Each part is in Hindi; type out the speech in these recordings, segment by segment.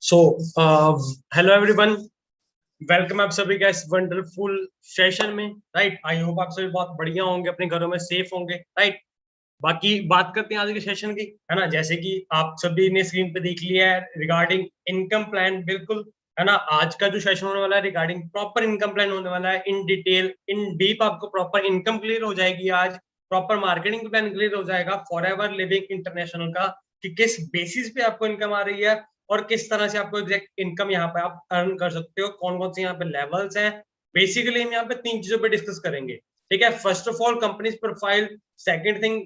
सो हेलो एवरीवन, वेलकम आप सभी का इस वंडरफुल सेशन में। राइट, आई होप आप सभी बहुत बढ़िया होंगे, अपने घरों में सेफ होंगे। राइट, बाकी बात करते हैं आज के सेशन की, है ना। जैसे कि आप सभी ने स्क्रीन पे देख लिया है रिगार्डिंग इनकम प्लान, बिल्कुल, है ना। आज का जो सेशन होने वाला है रिगार्डिंग प्रॉपर इनकम प्लान होने वाला है। इन डिटेल इन डीप आपको प्रॉपर इनकम क्लियर हो जाएगी आज, प्रॉपर मार्केटिंग प्लान क्लियर हो जाएगा फॉर एवर लिविंग इंटरनेशनल का, कि किस बेसिस पे आपको इनकम आ रही है और किस तरह से आपको एग्जैक्ट इनकम यहाँ पे आप अर्न कर सकते हो, कौन कौन से यहाँ पे लेवल्स हैं। बेसिकली हम यहाँ पे तीन चीजों पे डिस्कस करेंगे। ठीक है, first of all companies profile, second thing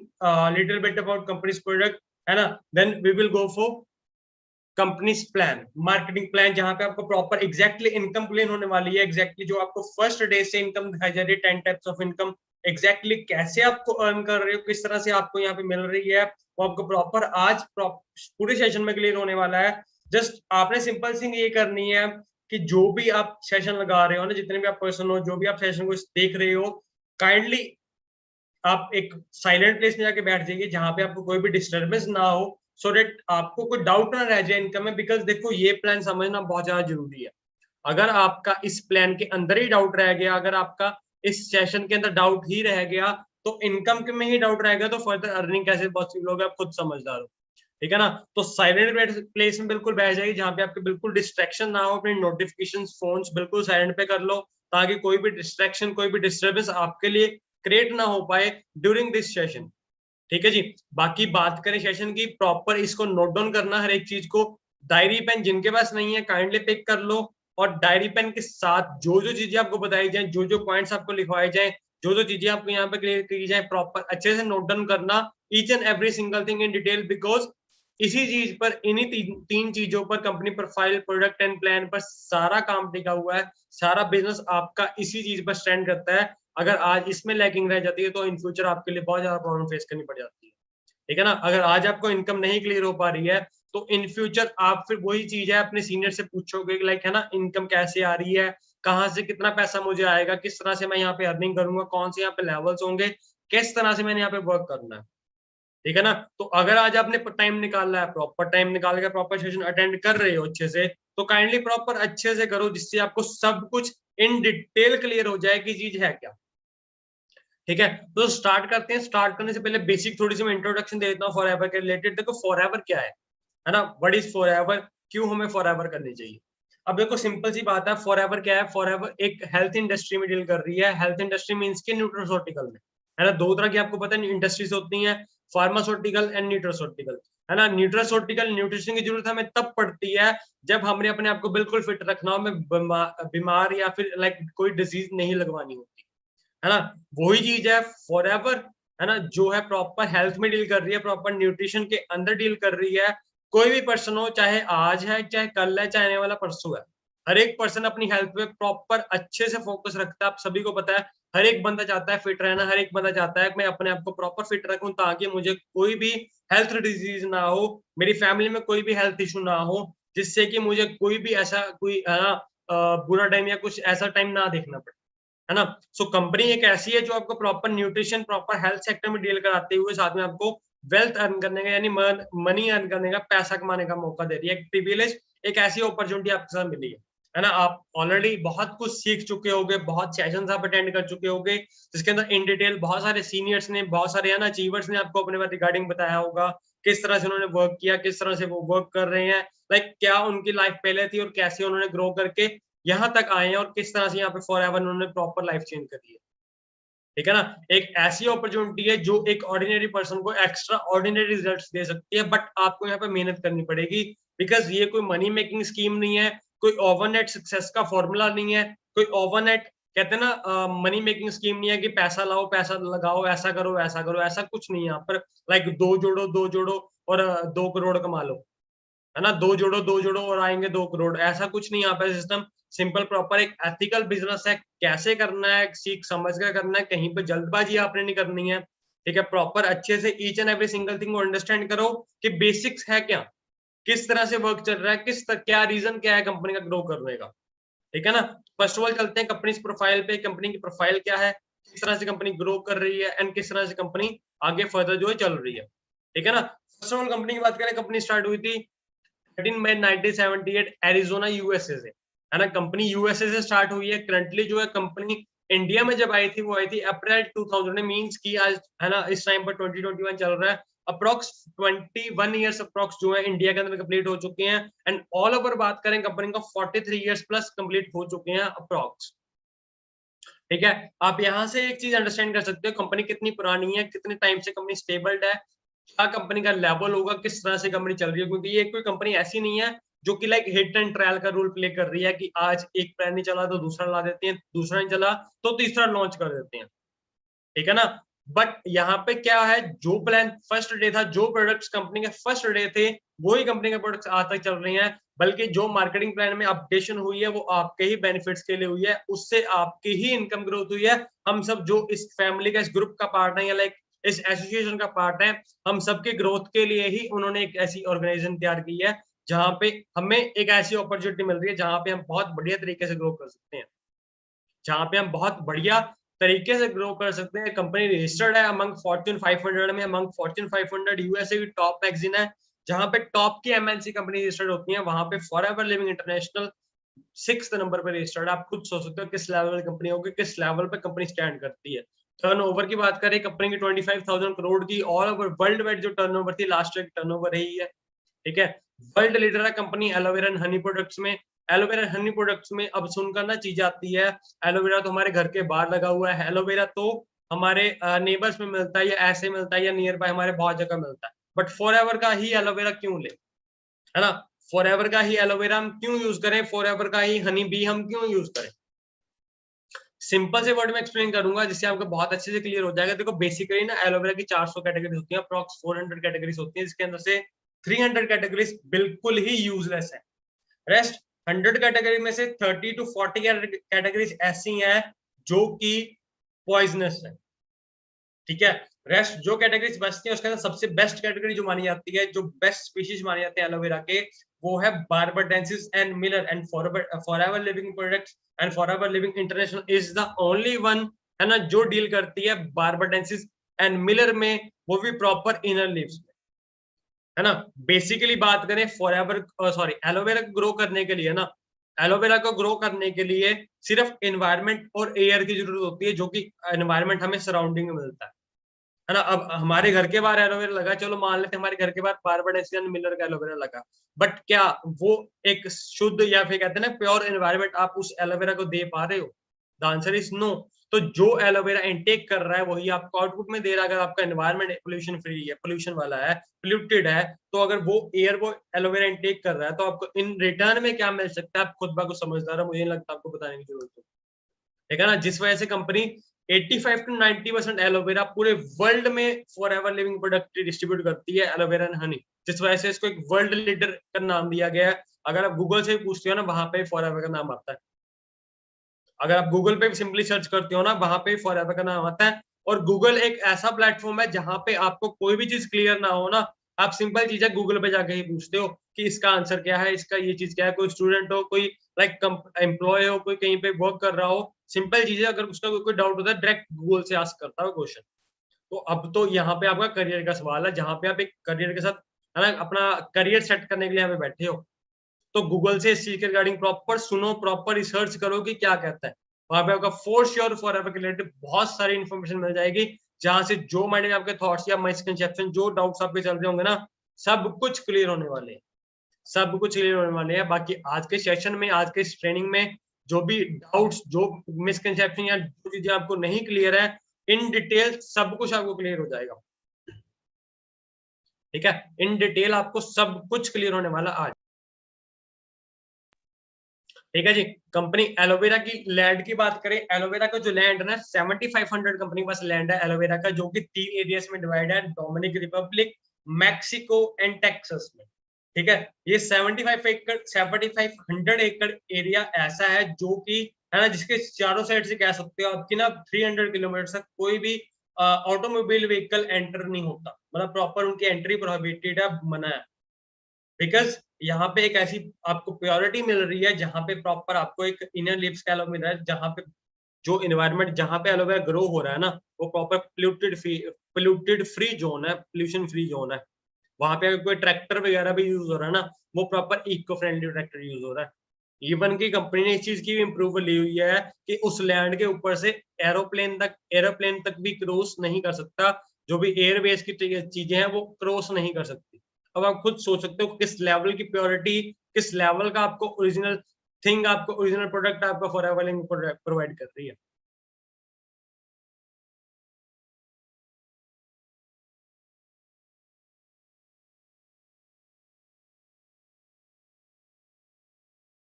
little bit about companies product, है ना। Then we will go for companies plan, marketing plan, जहां पे आपको प्रॉपर एग्जैक्टली इनकम प्लान होने वाली है। एग्जैक्टली जो आपको फर्स्ट डे से इनकम दिखाई जा रही है, 10 टाइप्स ऑफ इनकम, एग्जैक्टली कैसे आपको अर्न कर रहे हो, किस तरह से आपको यहाँ पे मिल रही है, वो आपको प्रॉपर आज पूरे सेशन में क्लियर होने वाला है। जस्ट आपने सिंपल थिंग ये करनी है कि जो भी आप सेशन लगा रहे हो ना, जितने भी आप पर्सन हो, जो भी आप सेशन को देख रहे हो, काइंडली आप एक साइलेंट प्लेस में जाके बैठ जाइए जहां पे आपको कोई भी डिस्टर्बेंस ना हो, सो डेट आपको कोई डाउट ना रह जाए इनकम में। बिकॉज देखो, ये प्लान समझना बहुत ज्यादा जरूरी है। अगर आपका इस प्लान के अंदर ही डाउट रह गया, अगर आपका इस सेशन के अंदर डाउट ही रह गया, तो इनकम के में ही डाउट रहेगा, तो फर्दर अर्निंग कैसे पॉसिबल होगा, आप खुद समझदार हो। ठीक है ना। तो साइलेंट प्लेस में बिल्कुल बैठ जाइए जहां पे आपके बिल्कुल डिस्ट्रैक्शन ना हो। अपने नोटिफिकेशन फोन बिल्कुल साइलेंट पे कर लो, ताकि कोई भी डिस्ट्रैक्शन, कोई भी डिस्टर्बेंस आपके लिए क्रिएट ना हो पाए ड्यूरिंग दिस सेशन। ठीक है जी। बाकी बात करें सेशन की, प्रॉपर इसको नोट डाउन करना हर एक चीज को। डायरी पेन जिनके पास नहीं है काइंडली पिक कर लो, और डायरी पेन के साथ जो जो चीजें आपको बताई जाए, जो जो पॉइंट्स आपको लिखवाए जाए, जो जो चीजें आपको यहाँ पे क्लियर की जाए, प्रॉपर अच्छे से नोट डाउन करना each and every single thing in detail. Because इसी चीज पर, इन्हीं तीन चीजों पर, company profile, product and plan पर सारा काम टिका हुआ है। सारा बिजनेस आपका इसी चीज पर स्टैंड करता है। अगर आज इसमें लैकिंग रह जाती है तो इन फ्यूचर आपके लिए बहुत ज्यादा प्रॉब्लम फेस करनी पड़ जाती है। ठीक है ना। अगर आज आपको इनकम नहीं क्लियर हो पा रही है, तो इन फ्यूचर आप फिर वही चीज है, अपने सीनियर से पूछोगे, लाइक, है ना, इनकम कैसे आ रही है, कहाँ से कितना पैसा मुझे आएगा, किस तरह से मैं यहाँ पे अर्निंग करूंगा, कौन से यहाँ पे लेवल्स होंगे, किस तरह से मैंने यहाँ पे वर्क करना है। ठीक है ना। तो अगर आज आपने टाइम निकालना है, प्रॉपर टाइम निकाल के प्रॉपर सेशन अटेंड कर रहे हो अच्छे से, तो काइंडली प्रॉपर अच्छे से करो, जिससे आपको सब कुछ इन डिटेल क्लियर हो जाए कि चीज है क्या। ठीक है, तो स्टार्ट करते हैं। स्टार्ट करने से पहले बेसिक थोड़ी सी मैं इंट्रोडक्शन दे देता हूँ फॉर एवर के रिलेटेड। देखो, फॉर एवर क्या है ना, व्हाट इज फॉर एवर, क्यों हमें फॉर एवर करनी चाहिए। अब देखो, सिंपल सी बात है, फॉर एवर क्या है। फॉर एवर एक हेल्थ इंडस्ट्री में डील कर रही है। हेल्थ इंडस्ट्री मीन्स के न्यूट्रोसॉटिकल में, है ना। दो तरह की आपको पता है इंडस्ट्रीज होती हैं, फार्मास्यूटिकल एंड न्यूट्रोसॉटिकल, है ना। न्यूट्रोसॉटिकल, न्यूट्रिशन की जरूरत हमें तब पड़ती है जब हमने अपने आप को बिल्कुल फिट रखना हो, हमें बीमार या फिर लाइक कोई डिजीज नहीं लगवानी होती, है ना। वही चीज है फॉर एवर, है ना, जो है प्रॉपर हेल्थ में डील कर रही है, प्रॉपर न्यूट्रिशन के अंदर डील कर रही है। कोई भी पर्सन हो, चाहे आज है, चाहे कल है, चाहे आने वाला परसों है, हर एक पर्सन अपनी हेल्थ पे प्रॉपर अच्छे से फोकस रखता है। आप सभी को पता है, हर एक बंदा चाहता है फिट रहना, हर एक बंदा चाहता है कि मैं अपने आप को प्रॉपर फिट रखूं, ताकि मुझे कोई भी हेल्थ डिजीज ना हो, मेरी फैमिली में कोई भी हेल्थ इशू ना हो, जिससे कि मुझे कोई भी ऐसा कोई बुरा टाइम या कुछ ऐसा टाइम ना देखना पड़े, है ना। सो कंपनी एक ऐसी है जो आपको proper nutrition, proper health sector में डील कराते हुए साथ में आपको वेल्थ अर्न करने का, यानी मनी अर्न करने का, पैसा कमाने का मौका दे रही है। एक प्रिविलेज, एक ऐसी अपॉर्चुनिटी आपके साथ मिली है ना। आप ऑलरेडी बहुत कुछ सीख चुके होगे, बहुत सेशंस आप अटेंड कर चुके होगे, जिसके अंदर इन डिटेल बहुत सारे सीनियर्स ने, बहुत सारे, है ना, अचीवर्स ने आपको अपने बारे रिगार्डिंग बताया होगा, किस तरह से उन्होंने वर्क किया, किस तरह से वो वर्क कर रहे हैं, लाइक क्या उनकी लाइफ पहले थी और कैसे उन्होंने ग्रो करके यहाँ तक आए हैं, और किस तरह से यहाँ पे फॉर एवर उन्होंने प्रॉपर लाइफ चेंज करी है। ठीक है ना। एक ऐसी अपॉर्चुनिटी है जो एक ऑर्डिनरी पर्सन को एक्स्ट्रा ऑर्डिनरी रिजल्ट्स दे सकती है, बट आपको यहाँ पे मेहनत करनी पड़ेगी। बिकॉज ये कोई मनी मेकिंग स्कीम नहीं है, कोई ओवरनाइट सक्सेस का फॉर्मूला नहीं है, कोई ओवरनाइट, कहते हैं ना, मनी मेकिंग स्कीम नहीं है कि पैसा लाओ, पैसा लगाओ, ऐसा करो, ऐसा करो, ऐसा कुछ नहीं है यहाँ पर। लाइक दो जोड़ो और 2 करोड़ कमा लो, है ना। दो जोड़ो और आएंगे 2 करोड़, ऐसा कुछ नहीं यहाँ पे सिस्टम। सिंपल प्रॉपर एक एथिकल बिजनेस है, कैसे करना है सीख समझ कर करना है, कहीं पे जल्दबाजी आपने नहीं करनी है। ठीक है, प्रॉपर अच्छे से each and every single thing को अंडरस्टैंड करो कि बेसिक्स है क्या, किस तरह से वर्क चल रहा है, क्या रीजन क्या है कंपनी का ग्रो करने का। ठीक है ना। फर्स्ट ऑफ ऑल चलते हैं कंपनी प्रोफाइल पे। कंपनी की प्रोफाइल क्या है, किस तरह से कंपनी ग्रो कर रही है, एंड किस तरह से कंपनी आगे फर्दर जो है चल रही है। ठीक है ना। फर्स्ट ऑफ ऑल कंपनी की बात करें, कंपनी स्टार्ट हुई थी 13 मई 1978 एरिजोना यूएसए से, है ना। कंपनी यूएसए से स्टार्ट हुई है। करंटली जो है कंपनी इंडिया में जब आई थी वो आई थी अप्रैल 2000 में, मींस की आज, है ना, इस टाइम पर 2021 चल रहा है। अप्रॉक्स 21 ईयर्स अप्रॉक्स जो है इंडिया के अंदर कंप्लीट हो चुके हैं। एंड ऑल ओवर बात करें कंपनी का 43 ईयर्स प्लस कंप्लीट हो चुके हैं अप्रॉक्स। ठीक है, आप यहाँ से एक चीज अंडरस्टैंड कर सकते हो कंपनी कितनी पुरानी है, कितने टाइम से कंपनी स्टेबल्ड है, क्या कंपनी का लेवल होगा, किस तरह से कंपनी चल रही है। क्योंकि ये कोई कंपनी ऐसी नहीं है जो कि लाइक हिट एंड ट्रायल का रोल प्ले कर रही है कि आज एक प्लान नहीं चला तो दूसरा ला देते हैं, दूसरा नहीं चला तो तीसरा लॉन्च कर देते हैं, ठीक है ना। बट यहाँ पे क्या है, जो प्लान फर्स्ट डे था, जो प्रोडक्ट्स कंपनी के फर्स्ट डे थे, वही कंपनी के प्रोडक्ट्स आज तक चल रही हैं। बल्कि जो मार्केटिंग प्लान में अपडेशन हुई है वो आपके ही बेनिफिट्स के लिए हुई है, उससे आपकी ही इनकम ग्रोथ हुई है। हम सब जो इस फैमिली का, इस ग्रुप का पार्ट है या लाइक इस एसोसिएशन का पार्ट है, हम सबके ग्रोथ के लिए ही उन्होंने एक ऐसी ऑर्गेनाइजेशन तैयार की है जहां पे हमें एक ऐसी अपॉर्चुनिटी मिल रही है जहां पे हम बहुत बढ़िया तरीके से ग्रो कर सकते हैं, जहां पे हम बहुत बढ़िया तरीके से ग्रो कर सकते हैं। कंपनी रजिस्टर्ड है अमंग फॉर्च्यून 500 में, अमंग फॉर्च्यून 500 यूएसए की टॉप मैगजीन है, जहां पे टॉप की एमएनसी कंपनी रजिस्टर्ड होती है। वहां पे forever Living international 6th number पे रजिस्टर्ड है। आप खुद सोच सकते हो किस लेवल की कंपनी होगी, किस लेवल पे कंपनी स्टैंड करती है। टर्नओवर की बात करें कंपनी की 25,000 करोड़ की ऑल ओवर वर्ल्ड वाइड जो टर्नओवर थी लास्ट ईयर टर्नओवर रही है, ठीक है। वर्ल्ड लीडर है company aloe vera and honey products में। एलोवेरा हनी प्रोडक्ट्स में अब सुनकर ना चीज आती है, एलोवेरा तो हमारे घर के बाहर लगा हुआ है, एलोवेरा तो हमारे नेबर्स में मिलता है या ऐसे मिलता है या नियर बाय हमारे बहुत जगह मिलता है। बट फॉरएवर का ही एलोवेरा क्यों ले, है ना। फॉरएवर का ही एलोवेरा हम क्यों यूज करें, फॉरएवर का ही हनी बी हम क्यों यूज करें। सिंपल से वर्ड में एक्सप्लेन करूंगा जिससे आपको बहुत अच्छे से क्लियर हो जाएगा। देखो बेसिकली ना एलोवेरा की 400 कैटेगरीज होती हैं, अप्रॉक्स 400 कैटेगरीज होती हैं, जिसके अंदर से 300 कैटेगरीज बिल्कुल ही यूजलेस है। रेस्ट 100 कैटेगरी में से 30 to 40 कैटेगरीज ऐसी हैं जो कि पॉइजनस है, ठीक है। रेस्ट जो कैटेगरीज बचती है उसके अंदर सबसे बेस्ट कैटेगरी जो मानी जाती है, जो बेस्ट स्पीशीज माने जाते हैं एलोवेरा के, वो है barbadensis and Miller and forever living products and forever Living international is the only one, है ना, जो डील करती है बार्बाडेंसिस एंड मिलर में, वो भी प्रॉपर इनर लीव्स में, है ना। बेसिकली बात करें फॉरएवर सॉरी एलोवेरा को ग्रो करने के लिए ना, एलोवेरा को ग्रो करने के लिए सिर्फ एनवायरनमेंट और एयर की जरूरत होती है, जो कि एनवायरनमेंट हमें सराउंडिंग में मिलता है ना। अब हमारे घर के बाहर एलोवेरा लगा, चलो मान लेते हैं हमारे घर के बाहर बार्बाडेंसिस मिलर का एलोवेरा लगा, बट क्या वो एक शुद्ध या फिर कहते हैं ना प्योर एनवायरनमेंट आप उस एलोवेरा को दे पा रहे हो? The answer is no. तो जो एलोवेरा इनटेक कर रहा है वही आपको आउटपुट में दे रहा है। अगर आपका एनवायरनमेंट पोल्यूशन फ्री है, पोल्यूशन वाला है, पोल्यूटेड है, तो अगर वो एयर वो एलोवेरा इनटेक कर रहा है तो आपको इन रिटर्न में क्या मिल सकता है, आप खुद बाको समझदार हो, मुझे नहीं लगता आपको बताने की जरूरत है, ठीक है ना। जिस वजह से कंपनी 85 to 90% एलोवेरा पूरे वर्ल्ड में फॉरएवर लिविंग प्रोडक्ट डिस्ट्रीब्यूट करती है, एलोवेरा एंड हनी, जिस वजह से इसको एक वर्ल्ड लीडर का नाम दिया गया है। अगर आप गूगल से पूछते हो ना, वहां पे फॉरएवर का नाम आता है। अगर आप गूगल पे सिंपली सर्च करते हो ना, वहां पे फॉरएवर का नाम आता है। और गूगल एक ऐसा प्लेटफॉर्म है जहां पे आपको कोई भी चीज क्लियर ना हो ना, आप सिंपल चीज है गूगल पे जाके ही पूछते हो कि इसका आंसर क्या है, इसका ये चीज क्या है। कोई स्टूडेंट हो, कोई लाइक एम्प्लॉय हो, कोई कहीं पे वर्क कर रहा हो, सिंपल चीज है, अगर उसका कोई डाउट होता है डायरेक्ट गूगल से आस्क करता है क्वेश्चन। तो अब तो यहाँ पे आपका करियर का सवाल है, जहां पे आप एक करियर के साथ, है ना, अपना करियर सेट करने के लिए यहाँ पे बैठे हो, तो गूगल से इस चीज के रिगार्डिंग प्रॉपर सुनो, प्रॉपर रिसर्च करो कि क्या कहता है। वहां पे आपका फॉर श्योर फॉरएवर के रिलेटेड बहुत सारी इन्फॉर्मेशन मिल जाएगी, जहां से जो माइंड में आपके थॉट्स या मिसकंसेप्शन, जो डाउट्स आपके चल रहे होंगे ना, सब कुछ क्लियर होने वाले हैं, सब कुछ क्लियर होने वाले हैं। बाकी आज के सेशन में, आज के इस ट्रेनिंग में जो भी डाउट्स, जो मिसकंसेप्शन या जो चीजें आपको नहीं क्लियर है, इन डिटेल सब कुछ आपको क्लियर हो जाएगा, ठीक है। इन डिटेल आपको सब कुछ क्लियर होने वाला आज, ठीक है जी। कंपनी एलोवेरा की लैंड की बात करें, एलोवेरा का जो लैंड है ना, 7500 कंपनी के पास लैंड है एलोवेरा का, जो कि 3 एरियाज में डिवाइड है, Dominic Republic, Mexico and Texas में, ठीक है। ये 7500 एकड़ एरिया ऐसा है जो कि, है ना, जिसके चारों साइड से कह सकते हो आपकी ना 300 किलोमीटर तक कोई भी ऑटोमोबाइल व्हीकल एंटर नहीं होता, मतलब प्रॉपर उनकी एंट्री प्रोहिबिटेड है, मना है। बिकॉज यहाँ पे एक ऐसी आपको प्योरिटी मिल रही है जहां पे प्रॉपर आपको एक इनर लिप्स का एलो मिल रहा है, जहां पे जो इन्वायरमेंट जहां पे एलोवेरा ग्रो हो रहा है ना, वो प्रॉपर पोल्यूटेड फ्री जोन है, पोल्यूशन फ्री जोन है, वहां पे अगर कोई ट्रैक्टर वगैरह भी यूज हो रहा है ना, वो proper eco friendly tractor use हो रहा है। इवन की कंपनी ने इस चीज की भी इम्प्रूवल ली हुई है कि उस लैंड के ऊपर से एरोप्लेन तक भी क्रॉस नहीं कर सकता, जो भी एयरवेज की चीजें हैं वो क्रॉस नहीं कर सकती। अब आप खुद सोच सकते हो किस लेवल की प्योरिटी, किस लेवल का आपको ओरिजिनल थिंग, आपको ओरिजिनल प्रोडक्ट आपका फॉरएवर लिंक प्रोवाइड कर रही है।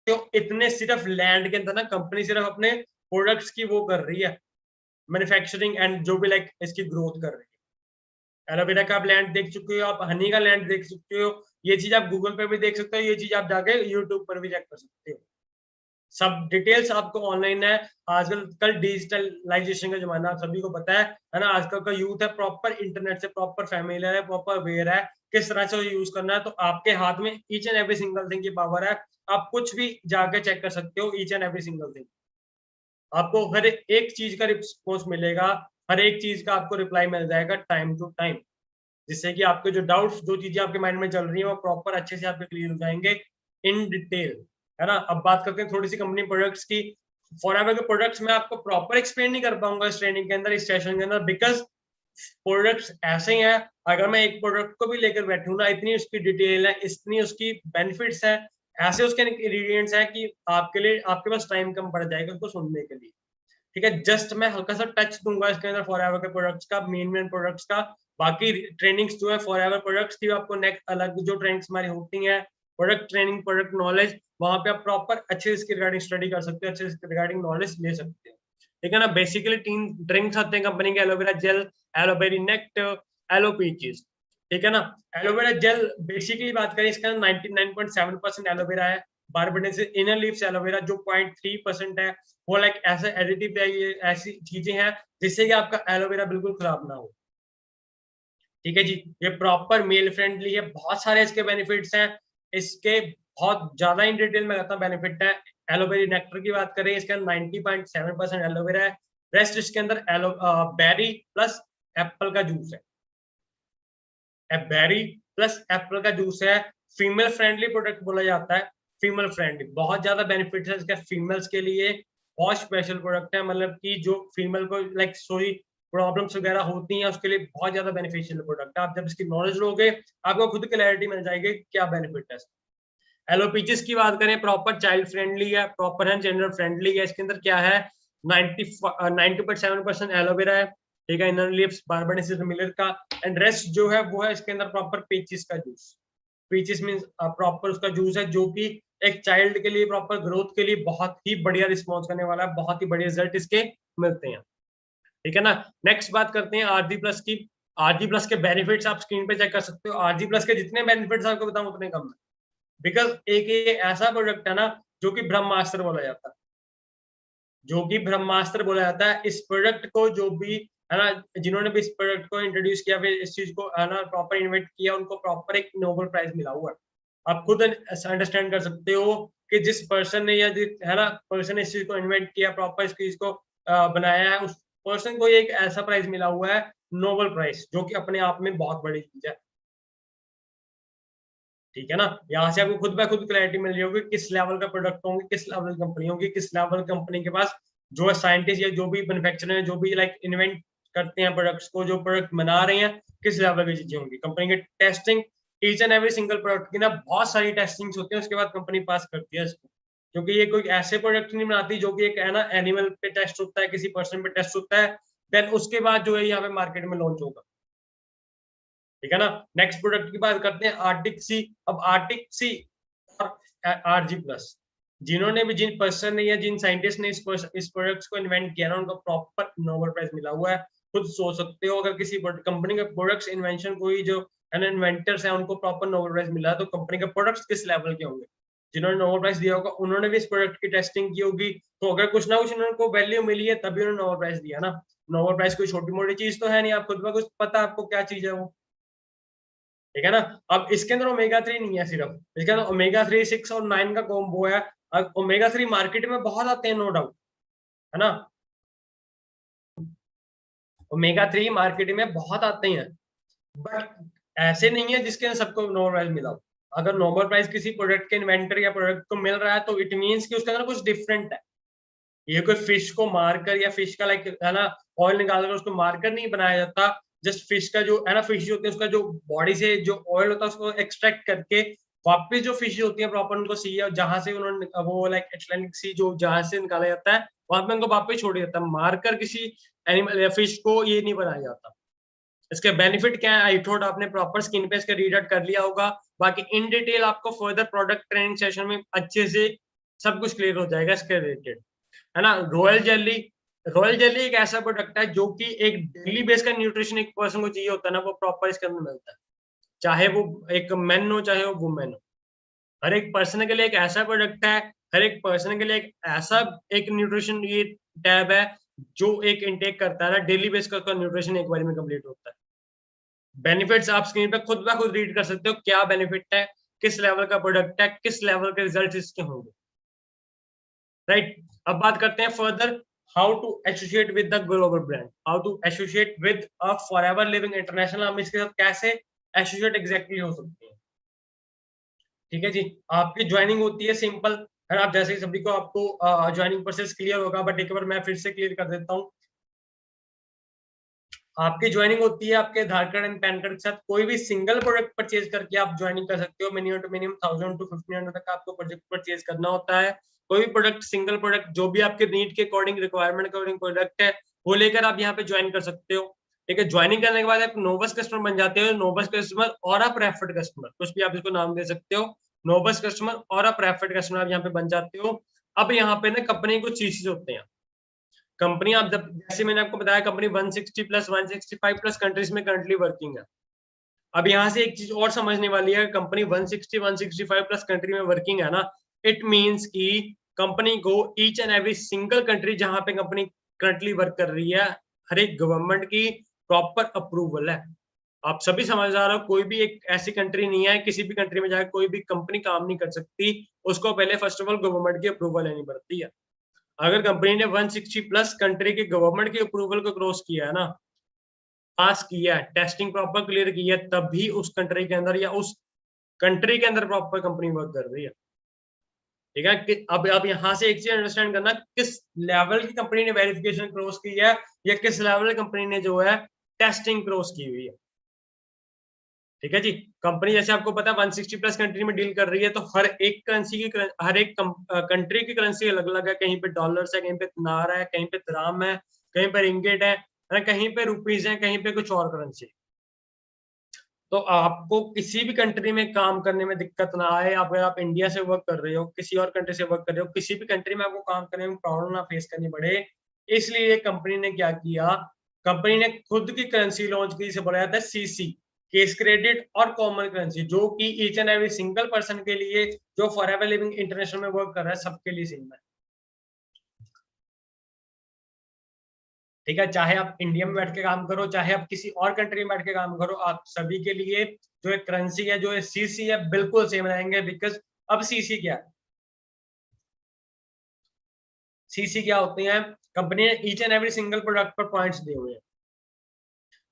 तो इतने सिर्फ लैंड के अंदर ना कंपनी सिर्फ अपने प्रोडक्ट्स की वो कर रही है, मैन्युफैक्चरिंग एंड जो भी लाइक इसकी ग्रोथ कर रही है। एलोवेरा का आप लैंड देख चुके हो, आप हनी का लैंड देख सकते हो, ये चीज आप गूगल पे भी देख सकते हो, ये चीज आप जाके यूट्यूब पर भी चेक कर सकते हो। सब डिटेल्स आपको ऑनलाइन है। आजकल कल डिजिटलाइजेशन का जमाना, आप सभी को पता है ना। आजकल का यूथ है प्रॉपर इंटरनेट से प्रॉपर फैमिलियर है, प्रॉपर अवेयर है किस तरह से यूज करना है। तो आपके हाथ में each and every single thing की पावर है, आप कुछ भी जाके चेक कर सकते हो each and every single thing. आपको हर एक चीज का रिस्पॉन्स मिलेगा, हर एक चीज का आपको रिप्लाई मिल जाएगा टाइम टू टाइम, जिससे कि आपके जो डाउट्स, जो चीजें आपके माइंड में चल रही है वो प्रॉपर अच्छे से आपके क्लियर हो जाएंगे इन डिटेल, है ना। अब बात करते हैं थोड़ी सी कंपनी प्रोडक्ट्स की। फॉरएवर के प्रोडक्ट्स मैं आपको प्रॉपर एक्सप्लेन नहीं कर पाऊंगा इस ट्रेनिंग के अंदर, इस सेशन के अंदर, बिकॉज प्रोडक्ट्स ऐसे ही हैं। अगर मैं एक प्रोडक्ट को भी लेकर बैठूं ना, इतनी उसकी डिटेल है, इतनी उसकी बेनिफिट्स है, ऐसे उसके इंग्रेडिएंट्स हैं कि आपके लिए, आपके पास टाइम कम पड़ जाएगा उसको सुनने के लिए। ठीक है, जस्ट मैं हल्का सा टच दूंगा इसके अंदर फॉरएवर के प्रोडक्ट्स का, मेन प्रोडक्ट्स का। बाकी ट्रेनिंग्स जो है फॉरएवर प्रोडक्ट्स की, आपको नेक्स्ट अलग जो ट्रेनिंग्स हमारी होती हैं, प्रोडक्ट ट्रेनिंग, प्रोडक्ट नॉलेज, वहां पे आप प्रॉपर अच्छे से इसके रिगार्डिंग स्टडी कर सकते हो, अच्छे से रिगार्डिंग नॉलेज ले सकते हो। ठीक है ना। बेसिकली 3 ड्रिंक्स आते हैं कंपनी के, एलोवेरा जेल, एलोवेरी नेक्ट, एलो पीचेस। ठीक है ना। एलोवेरा जेल बेसिकली बात करें, इसका 99.7% एलोवेरा है। बारबेडन से इनर लीव्स एलोवेरा जो 0.3% है, वो लाइक ऐसे एडिटिव है, ये ऐसी चीजें हैं जिससे कि आपका एलोवेरा बिल्कुल खराब ना हो। ठीक है जी। ये प्रॉपर मेल फ्रेंडली है, बहुत सारे इसके बेनिफिट्स हैं। इसके बहुत ज्यादा इन डिटेल में कहता हूँ बेनिफिट है। एलोवेरा नेक्टर की बात करें, इसके अंदर 90.7% एलोवेरा है। रेस्ट इसके अंदर एलो बेरी प्लस एप्पल का जूस है। बेरी प्लस एप्पल का जूस है। फीमेल फ्रेंडली प्रोडक्ट बोला जाता है, फीमेल फ्रेंडली, बहुत ज्यादा बेनिफिट है इसके फीमेल्स के लिए। बहुत स्पेशल प्रोडक्ट है, मतलब कि जो फीमेल को लाइक सोई प्रॉब्लम्स वगैरह होती हैं उसके लिए बहुत ज्यादा बेनिफिशियल प्रोडक्ट है। आप जब इसकी नॉलेज लोगे, आपको खुद क्लैरिटी मिल जाएगी क्या बेनिफिट है। एलोपीचिस की बात करें, प्रॉपर चाइल्ड फ्रेंडली है, प्रॉपर है जेंडर फ्रेंडली है। इसके अंदर क्या है, 90.7% एलोवेरा है। ठीक है, इनर लिप्स बारबेडेंसिस मिलर का, एंड रेस्ट जो है वो है इसके अंदर प्रॉपर पीचिस का जूस। पीचिस मींस प्रॉपर उसका जूस है, जो कि एक चाइल्ड के लिए प्रॉपर ग्रोथ के लिए बहुत ही बढ़िया रिस्पॉन्स करने वाला है, बहुत ही बढ़िया रिजल्ट इसके मिलते हैं। ठीक है ना। नेक्स्ट बात करते हैं आरजी प्लस की। आरजी प्लस के बेनिफिट्स आप स्क्रीन पे चेक कर सकते हो। आरजी प्लस के जितने बेनिफिट्स आपको बताऊं उतने कम है, बिकॉज एक ये ऐसा प्रोडक्ट है ना जो कि ब्रह्मास्त्र बोला जाता है, जो कि ब्रह्मास्त्र बोला जाता है। इस प्रोडक्ट को जो भी है ना, जिन्होंने भी इस प्रोडक्ट को इंट्रोड्यूस किया, फिर इस चीज को है ना प्रॉपर इन्वेंट किया, उनको प्रॉपर एक नोबेल प्राइज मिला हुआ है। आप खुद अंडरस्टैंड कर सकते हो कि जिस पर्सन ने, या है ना पर्सन ने इस चीज को इन्वेंट किया, प्रॉपर इस चीज को बनाया है, उस पर्सन को एक ऐसा प्राइज मिला हुआ है, नोबेल प्राइज, जो कि अपने आप में बहुत बड़ी चीज है। ठीक है ना। यहाँ से आपको खुद ब खुद क्लैरिटी मिल रही होगी किस लेवल का प्रोडक्ट होंगे, किस लेवल की कंपनी होगी, किस लेवल कंपनी के पास जो है साइंटिस्ट या जो भी मैन्युफैक्चरर है, जो भी लाइक इन्वेंट करते हैं प्रोडक्ट्स को, जो प्रोडक्ट बना रहे हैं, किस लेवल की चीजें होंगी। कंपनी की testing, each and every single product की ना बहुत सारी टेस्टिंग्स होती है, उसके बाद कंपनी पास करती है इसको। क्योंकि ये कोई ऐसे प्रोडक्ट नहीं बनाती जो कि एक है ना एनिमल पे टेस्ट होता है, किसी पर्सन पे टेस्ट होता है, देन उसके बाद जो है यहाँ पे मार्केट में लॉन्च होगा। ठीक है ना। नेक्स्ट प्रोडक्ट की बात करते हैं आर्टिक सी। अब आर्टिक सी और आरजी प्लस, जिन्होंने भी, जिन पर्सन ने या जिन साइंटिस्ट ने इस प्रोडक्ट्स को इन्वेंट किया ना, उनको प्रॉपर नोबेल प्राइज मिला हुआ है। खुद सोच सकते हो, अगर किसी कंपनी के प्रोडक्ट्स इन्वेंशन कोई जो इन्वेंटर्स हैं उनको प्रॉपर नोबेल प्राइज मिला है, तो कंपनी के प्रोडक्ट्स किस लेवल के होंगे। जिन्होंने नोबेल प्राइज दिया होगा उन्होंने भी इस प्रोडक्ट की टेस्टिंग की होगी, तो अगर कुछ ना कुछ उनको वैल्यू मिली है तभी उन्होंने नोबेल प्राइज दिया ना। नोबेल प्राइज कोई छोटी मोटी चीज तो है नहीं, आप खुद ब खुद पता आपको क्या चीज है वो। ठीक है ना। अब इसके अंदर ओमेगा 3 नहीं है सिर्फ, इसके अंदर ओमेगा 3, 6 और 9 का कॉम्बो है। अब ओमेगा 3 मार्केट में बहुत आते हैं, नो डाउट, है ना। ओमेगा 3 मार्केट में बहुत आते हैं, बट ऐसे नहीं है जिसके सबको नॉर्मल प्राइस मिला हो। अगर नॉर्मल प्राइस किसी प्रोडक्ट के इन्वेंटरी या प्रोडक्ट को मिल रहा है तो इट मींस कि उसके अंदर कुछ डिफरेंट है। ये कोई फिश को मारकर या फिश का लाइक है ना ऑयल निकाल कर उसको मारकर नहीं बनाया जाता। जस्ट फिश का जो है ना फिश होती है उसका जो बॉडी से जो ऑयल होता है उसको एक्सट्रैक्ट करके वापस जो फिश होती है प्रॉपर उनको सी है जहां से उन्होंने वो लाइक अटलांटिक सी जो जहां से निकाला जाता है वहां पे उनको वापस छोड़ दिया जाता है। मारकर किसी एनिमल या फिश को ये नहीं बनाया जाता। इसके बेनिफिट क्या है आई थॉट आपने प्रॉपर स्क्रीन पे इसका रीड आउट कर लिया होगा। बाकी इन डिटेल आपको फर्दर प्रोडक्ट ट्रेनिंग सेशन में अच्छे से सब कुछ क्लियर हो जाएगा इसके रिलेटेड, है ना। रॉयल जेली एक ऐसा प्रोडक्ट है जो कि एक डेली बेस का न्यूट्रिशन एक पर्सन को चाहिए होता है ना, वो प्रॉपर इसके अंदर मिलता है। चाहे वो एक मैन हो चाहे वो वुमेन हो, हर एक पर्सन के लिए एक ऐसा प्रोडक्ट है, हर एक पर्सन के लिए एक ऐसा एक न्यूट्रिशन ये टैब है जो एक इनटेक करता है ना डेली बेस का उसका न्यूट्रिशन एक बार में कंप्लीट होता है। बेनिफिट्स आप स्क्रीन पे खुद ब खुद रीड कर सकते हो, क्या बेनिफिट है, किस लेवल का प्रोडक्ट है, किस लेवल के रिजल्ट इसके होंगे, राइट। अब बात करते हैं further how to associate with the global brand, how to associate with a Forever Living International. हम इसके साथ कैसे एसोसिएट एग्जैक्टली हो सकते हैं, ठीक है जी। आपकी ज्वाइनिंग होती है सिंपल, है ना। आप जैसे ही सभी को आपको ज्वाइनिंग प्रोसेस क्लियर होगा, बट एक बार मैं फिर से क्लियर कर देता हूँ। आपकी ज्वाइनिंग होती है आपके आधार कार्ड एंड पैन कार्ड के साथ। कोई भी सिंगल प्रोडक्ट परचेज करके आप ज्वाइनिंग कर सकते हो। मिनिमम टू मिनिमम 1000 to 1500 तक आपको प्रोडक्ट परचेज करना होता है। कोई भी प्रोडक्ट सिंगल प्रोडक्ट जो भी आपके नीड के अकॉर्डिंग रिक्वायरमेंट के अकॉर्डिंग प्रोडक्ट है वो लेकर आप यहाँ पे ज्वाइन कर सकते हो, ठीक है। ज्वाइनिंग करने के बाद आप नोबस कस्टमर बन जाते हो। नोबस कस्टमर और आप रेफर्ड कस्टमर, कुछ भी आप इसको नाम दे सकते हो। नोबस कस्टमर और आप रेफर्ड कस्टमर आप यहाँ पे बन जाते हो। अब यहाँ पे ना कंपनी कुछ चीजें होते हैं। कंपनी आप जब जैसे मैंने आपको बताया कंपनी 160 प्लस 165 प्लस कंट्रीज में करंटली वर्किंग है। अब यहाँ से एक चीज और समझने वाली है, कंपनी 160 165 प्लस कंट्री में वर्किंग है ना, इट मींस कि कंपनी को each and every single country जहां पे कंपनी करंटली वर्क कर रही है हर एक गवर्नमेंट की प्रॉपर अप्रूवल है। आप सभी समझदार हो, कोई भी एक ऐसी कंट्री नहीं है किसी भी कंट्री में जाकर कोई भी कंपनी काम नहीं कर सकती, उसको पहले फर्स्ट ऑफ ऑल गवर्नमेंट की अप्रूवल लेनी पड़ती है। अगर कंपनी ने 160 प्लस कंट्री के गवर्नमेंट की अप्रूवल को क्रॉस किया है ना, पास किया है, टेस्टिंग प्रॉपर क्लियर की है, तब भी उस कंट्री के अंदर या उस कंट्री के अंदर प्रॉपर कंपनी वर्क कर रही है, ठीक है। कि अब यहाँ से एक चीज अंडरस्टैंड करना, किस लेवल की कंपनी ने वेरिफिकेशन क्रॉस की है या किस लेवल की कंपनी ने जो है टेस्टिंग क्रॉस की हुई है, ठीक है जी। कंपनी जैसे आपको पता है 160 प्लस कंट्री में डील कर रही है, तो हर एक करेंसी की हर एक कंट्री की करेंसी अलग अलग है। कहीं पे डॉलर्स है, कहीं पे नारा है, कहीं पे द्राम है, कहीं पे रिंगिट है, कहीं पे रुपीज है, कहीं पे कुछ और करेंसी। तो आपको किसी भी कंट्री में काम करने में दिक्कत ना आए। अगर आप इंडिया से वर्क कर रहे हो, किसी और कंट्री से वर्क कर रहे हो, किसी भी कंट्री में आपको काम करने में प्रॉब्लम ना फेस करनी पड़े, इसलिए कंपनी ने क्या किया, कंपनी ने खुद की करेंसी लॉन्च की, इसे बोला जाता है सीसी, केस क्रेडिट और कॉमन करेंसी, जो कि each and every single person के लिए जो फॉरएवर लिविंग इंटरनेशनल में वर्क कर रहा है सबके लिए सेम है, ठीक है। चाहे आप इंडिया में बैठ के काम करो, चाहे आप किसी और कंट्री में बैठ के काम करो, आप सभी के लिए जो एक करेंसी है, जो सीसी है, बिल्कुल सेम रहेंगे। बिकॉज अब सीसी क्या है, सीसी क्या होते हैं, कंपनी ने each and every single product पर पॉइंट्स दिए हुए हैं।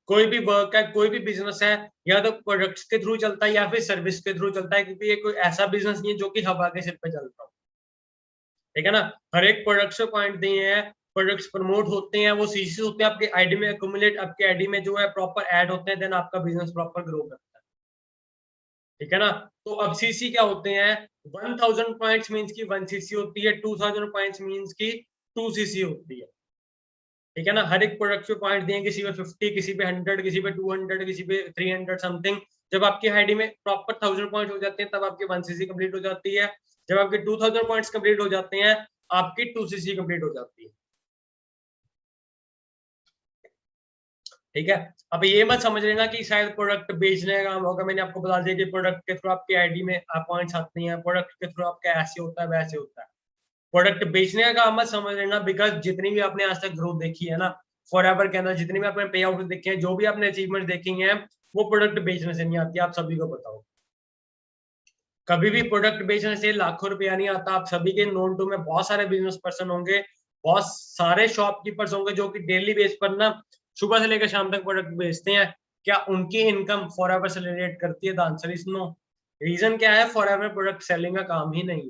कोई भी वर्क है, कोई भी बिजनेस है, या तो प्रोडक्ट्स के थ्रू चलता है या फिर सर्विस के थ्रू चलता है, क्योंकि ये कोई ऐसा बिजनेस नहीं है जो कि हवा के सिर पे चलता हो, ठीक है ना। हर एक प्रोडक्ट से पॉइंट दिए हैं, प्रोडक्ट्स प्रमोट होते हैं, वो सीसी होते हैं आपके आईडी में एक्यूमुलेट, आपके आईडी में जो है प्रॉपर ऐड होते हैं, देन आपका बिजनेस प्रॉपर ग्रो करता है, ठीक है ना। तो अब सीसी क्या होते हैं, 1000 पॉइंट्स मींस की 1 सीसी होती है, 2000 पॉइंट्स मींस की 2 सीसी होती है, ठीक है ना। हर एक प्रोडक्ट पे पॉइंट दिए, किसी पे 50, किसी पे 100, किसी पे 200, किसी पे 300 समथिंग। जब आपकी आईडी में प्रॉपर 1000 पॉइंट हो जाते हैं तब आपकी 1 सीसी कंप्लीट हो जाती है। जब आपके 2000 पॉइंट्स कंप्लीट हो जाते हैं आपकी 2 सीसी कंप्लीट हो जाती है, ठीक है। अब ये मत समझ लेना कि शायद प्रोडक्ट बेचने का काम होगा। मैंने आपको बता दिया कि प्रोडक्ट के थ्रू आपकी आईडी में पॉइंट्स आते हैं, प्रोडक्ट के थ्रू आपका ऐसे होता है वैसे होता है। प्रोडक्ट बेचने का काम मत समझ लेना, बिकॉज जितनी भी आपने आज तक ग्रोथ देखी है ना फॉरएवर के अंदर, जितनी भी आपने पे आउट देखे हैं, जो भी आपने अचीवमेंट देखी है, वो प्रोडक्ट बेचने से नहीं आती, आप सभी को बताओ। कभी भी प्रोडक्ट बेचने से लाखों रुपया नहीं आता। आप सभी के नोन टू में बहुत सारे बिजनेस पर्सन होंगे, बहुत सारे शॉपकीपर्स होंगे जो कि डेली बेस पर ना सुबह से लेकर शाम तक प्रोडक्ट बेचते हैं, क्या उनकी इनकम फॉरएवर से रिलेट करती है? The answer is no. Reason क्या है? फॉरएवर प्रोडक्ट सेलिंग का काम ही नहीं,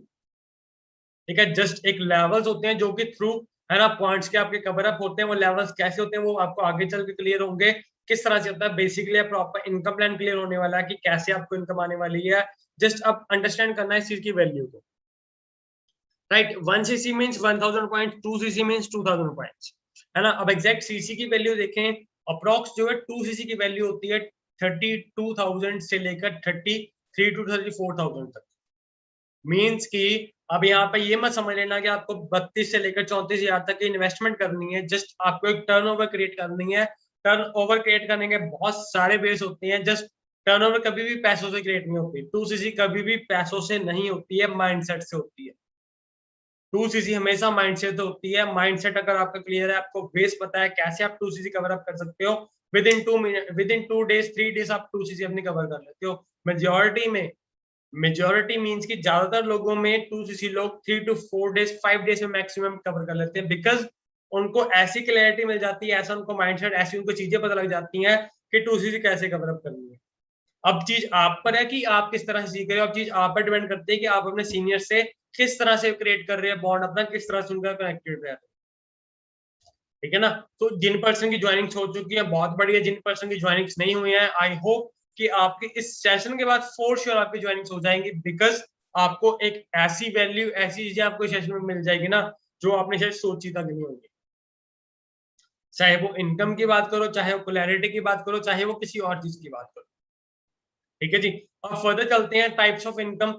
ठीक है। जस्ट एक लेवल्स होते हैं जो कि थ्रू, है ना, पॉइंट्स के आपके कवर अप होते हैं। वो लेवल्स कैसे होते हैं वो आपको आगे चल के क्लियर होंगे, किस तरह से होता है। Basically proper income plan clear होने वाला है कि कैसे आपको इनकम आने वाली है। जस्ट अब अंडरस्टैंड करना है इस चीज की वैल्यू को, right. 1 CC means 1000 point, 2 CC means 2000 points, है ना। अब एग्जैक्ट सीसी की वैल्यू देखें, अप्रॉक्स जो है 2 सीसी की वैल्यू होती है 32,000 से लेकर 33 टू 34,000 तक। मीन्स कि अब यहाँ पे ये मत समझ लेना कि आपको 32 से लेकर 34,000 तक की इन्वेस्टमेंट करनी है। जस्ट आपको एक टर्नओवर क्रिएट करनी है। टर्नओवर क्रिएट करने के बहुत सारे बेस होते हैं। जस्ट टर्नओवर कभी भी पैसों से क्रिएट नहीं होती। 2 सीसी कभी भी पैसों से नहीं होती है, माइंडसेट से होती है। 2 सीसी हमेशा माइंडसेट से होती है। माइंडसेट अगर आपका क्लियर है, आपको बेस पता है कैसे आप 2 सीसी कवर अप कर सकते हो, विद इन 2 डेज 3 डेज आप 2 सीसी अपनी कवर कर लेते हो। मेजॉरिटी मींस कि ज्यादातर लोगों में 2 सीसी लोग 3 टू 4 डेज 5 डेज में मैक्सिमम कवर कर लेते हैं, बिकॉज उनको ऐसी क्लैरिटी मिल जाती है, ऐसा उनको माइंडसेट, ऐसी उनको चीजें पता लग जाती हैं कि 2 सीसी कैसे कवर अप करनी है। अब चीज आप पर है कि आप किस तरह से सीख रहे हो। अब चीज आप पर डिपेंड करती है कि आप अपने सीनियर से किस तरह से क्रिएट कर रहे हैं बॉन्ड अपना, किस तरह से उनका कनेक्टेड रहे, ठीक है ना। तो जिन पर्सन की ज्वाइनिंग्स हो चुकी है बहुत बढ़िया, जिन पर्सन की ज्वाइनिंग्स नहीं हुई है, आई होप कि आपके इस सेशन के बाद फॉर श्योर आपकी ज्वाइनिंग्स हो जाएंगी, बिकॉज आपको एक ऐसी वैल्यू, ऐसी चीजें आपको सेशन में मिल जाएगी ना जो आपने शायद सोची तक नहीं होगी। चाहे वो इनकम की बात करो, चाहे वो क्लैरिटी की बात करो, चाहे वो किसी और चीज की बात करो, ठीक है जी। अब फर्दर चलते हैं types of income,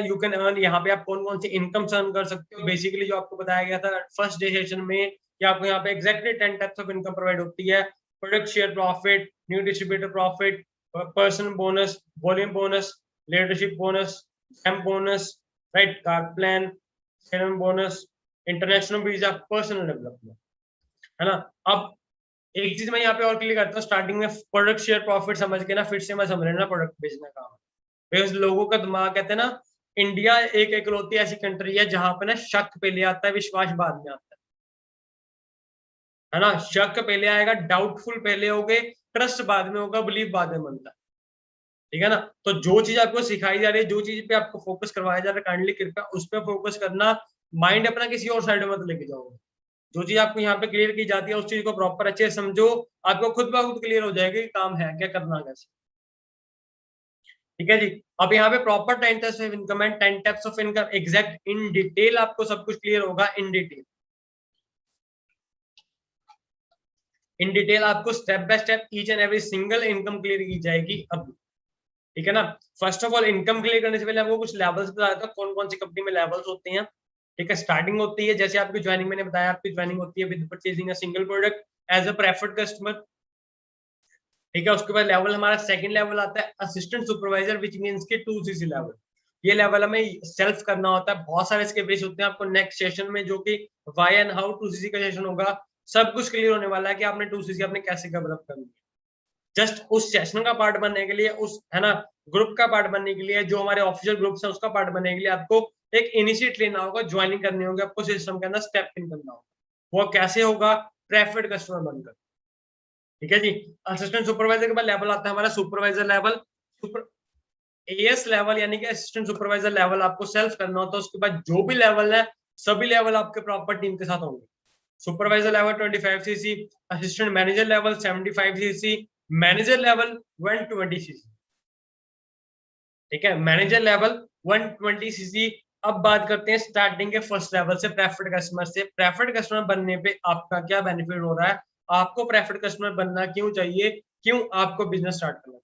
you can earn. यहाँ पे आप कौन कौन सी इनकम अर्न कर सकते हो। बेसिकली जो आपको बताया गया था फर्स्ट डे सेशन में कि आपको यहाँ पे exactly 10 types of income provide होती है। Product share profit, new distributor profit, person bonus, volume bonus, leadership bonus, M bonus, right, car plan, bonus, international visa, personal development, है ना। अब एक चीज मैं यहाँ पे और क्लियर करता हूँ, स्टार्टिंग में प्रोडक्ट शेयर प्रॉफिट समझ के ना फिर से मैं समझ लेना प्रोडक्ट बेचने का काम। लोगों का दिमाग कहते हैं ना, इंडिया एक इकलौती ऐसी कंट्री है जहां पे ना शक पहले आता है, विश्वास बाद में आता है ना। शक पहले आएगा, डाउटफुल पहले होगे, ट्रस्ट बाद में होगा, बिलीव बाद में बनता है, ठीक है ना। तो जो चीज आपको सिखाई जा रही है, जो चीज पे आपको फोकस करवाया जा रहा है, काइंडली कृपया उस पर फोकस करना। माइंड अपना किसी और साइड में मत लेके जाओगे। जो चीज आपको यहाँ पे क्लियर की जाती है उस चीज को प्रॉपर अच्छे से समझो, आपको खुद ब खुद क्लियर हो जाएगा कि काम है क्या, करना कैसे, ठीक है जी। अब यहाँ पे proper 10 types of income and 10 types of income exact in detail आपको सब कुछ क्लियर होगा। इन डिटेल आपको step by step each and every single income clear की जाएगी अब, ठीक है ना। First of all income clear करने से पहले आपको कुछ लेवल्स बताया था, कौन कौन सी कंपनी में लेवल्स होते हैं, ठीक है। स्टार्टिंग होती है जैसे आपकी ज्वाइनिंग, मैंने बताया आपकी ज्वाइनिंग होती है with purchasing a single product as a preferred customer, ठीक है। उसके बाद लेवल हमारा सेकंड लेवल आता है असिस्टेंट सुपरवाइजर, विच मींस के 2 सीसी लेवल। ये लेवल हमें सेल्फ करना होता है। बहुत सारे इसके बेस होते हैं। आपको नेक्स्ट सेशन में जो कि व्हाई एंड हाउ 2 सीसी का सेशन होगा, सब कुछ क्लियर होने वाला है कि आपने 2 सीसी आपने कैसे डेवलप करनी है। जस्ट उस सेशन का पार्ट बनने के लिए, उस, है ना, ग्रुप का पार्ट बनने के लिए, जो हमारे ऑफिशियल ग्रुप्स है उसका पार्ट बनने के लिए आपको एक इनिशिएट लेना होगा, ज्वाइनिंग करनी होगी, आपको सिस्टम के अंदर स्टेप इन करना होगा। वो कैसे होगा? प्रेफर्ड कस्टमर बनकर, ठीक है जी। असिस्टेंट सुपरवाइजर के बाद लेवल आता है हमारा supervisor level. Super as level यानी कि असिस्टेंट सुपरवाइजर लेवल आपको सेल्फ करना होता है। उसके बाद जो भी लेवल है, सभी लेवल आपके प्रॉपर टीम के साथ होंगे। Supervisor level 25 CC, assistant manager level 75 CC, manager level 120 CC, ठीक है। Manager level 120 CC. अब बात करते हैं स्टार्टिंग के फर्स्ट लेवल से, प्रेफर्ड कस्टमर से। प्रेफर्ड कस्टमर बनने पे आपका क्या बेनिफिट हो रहा है, आपको प्रेफर्ड कस्टमर बनना क्यों चाहिए, क्यों आपको बिजनेस स्टार्ट करना,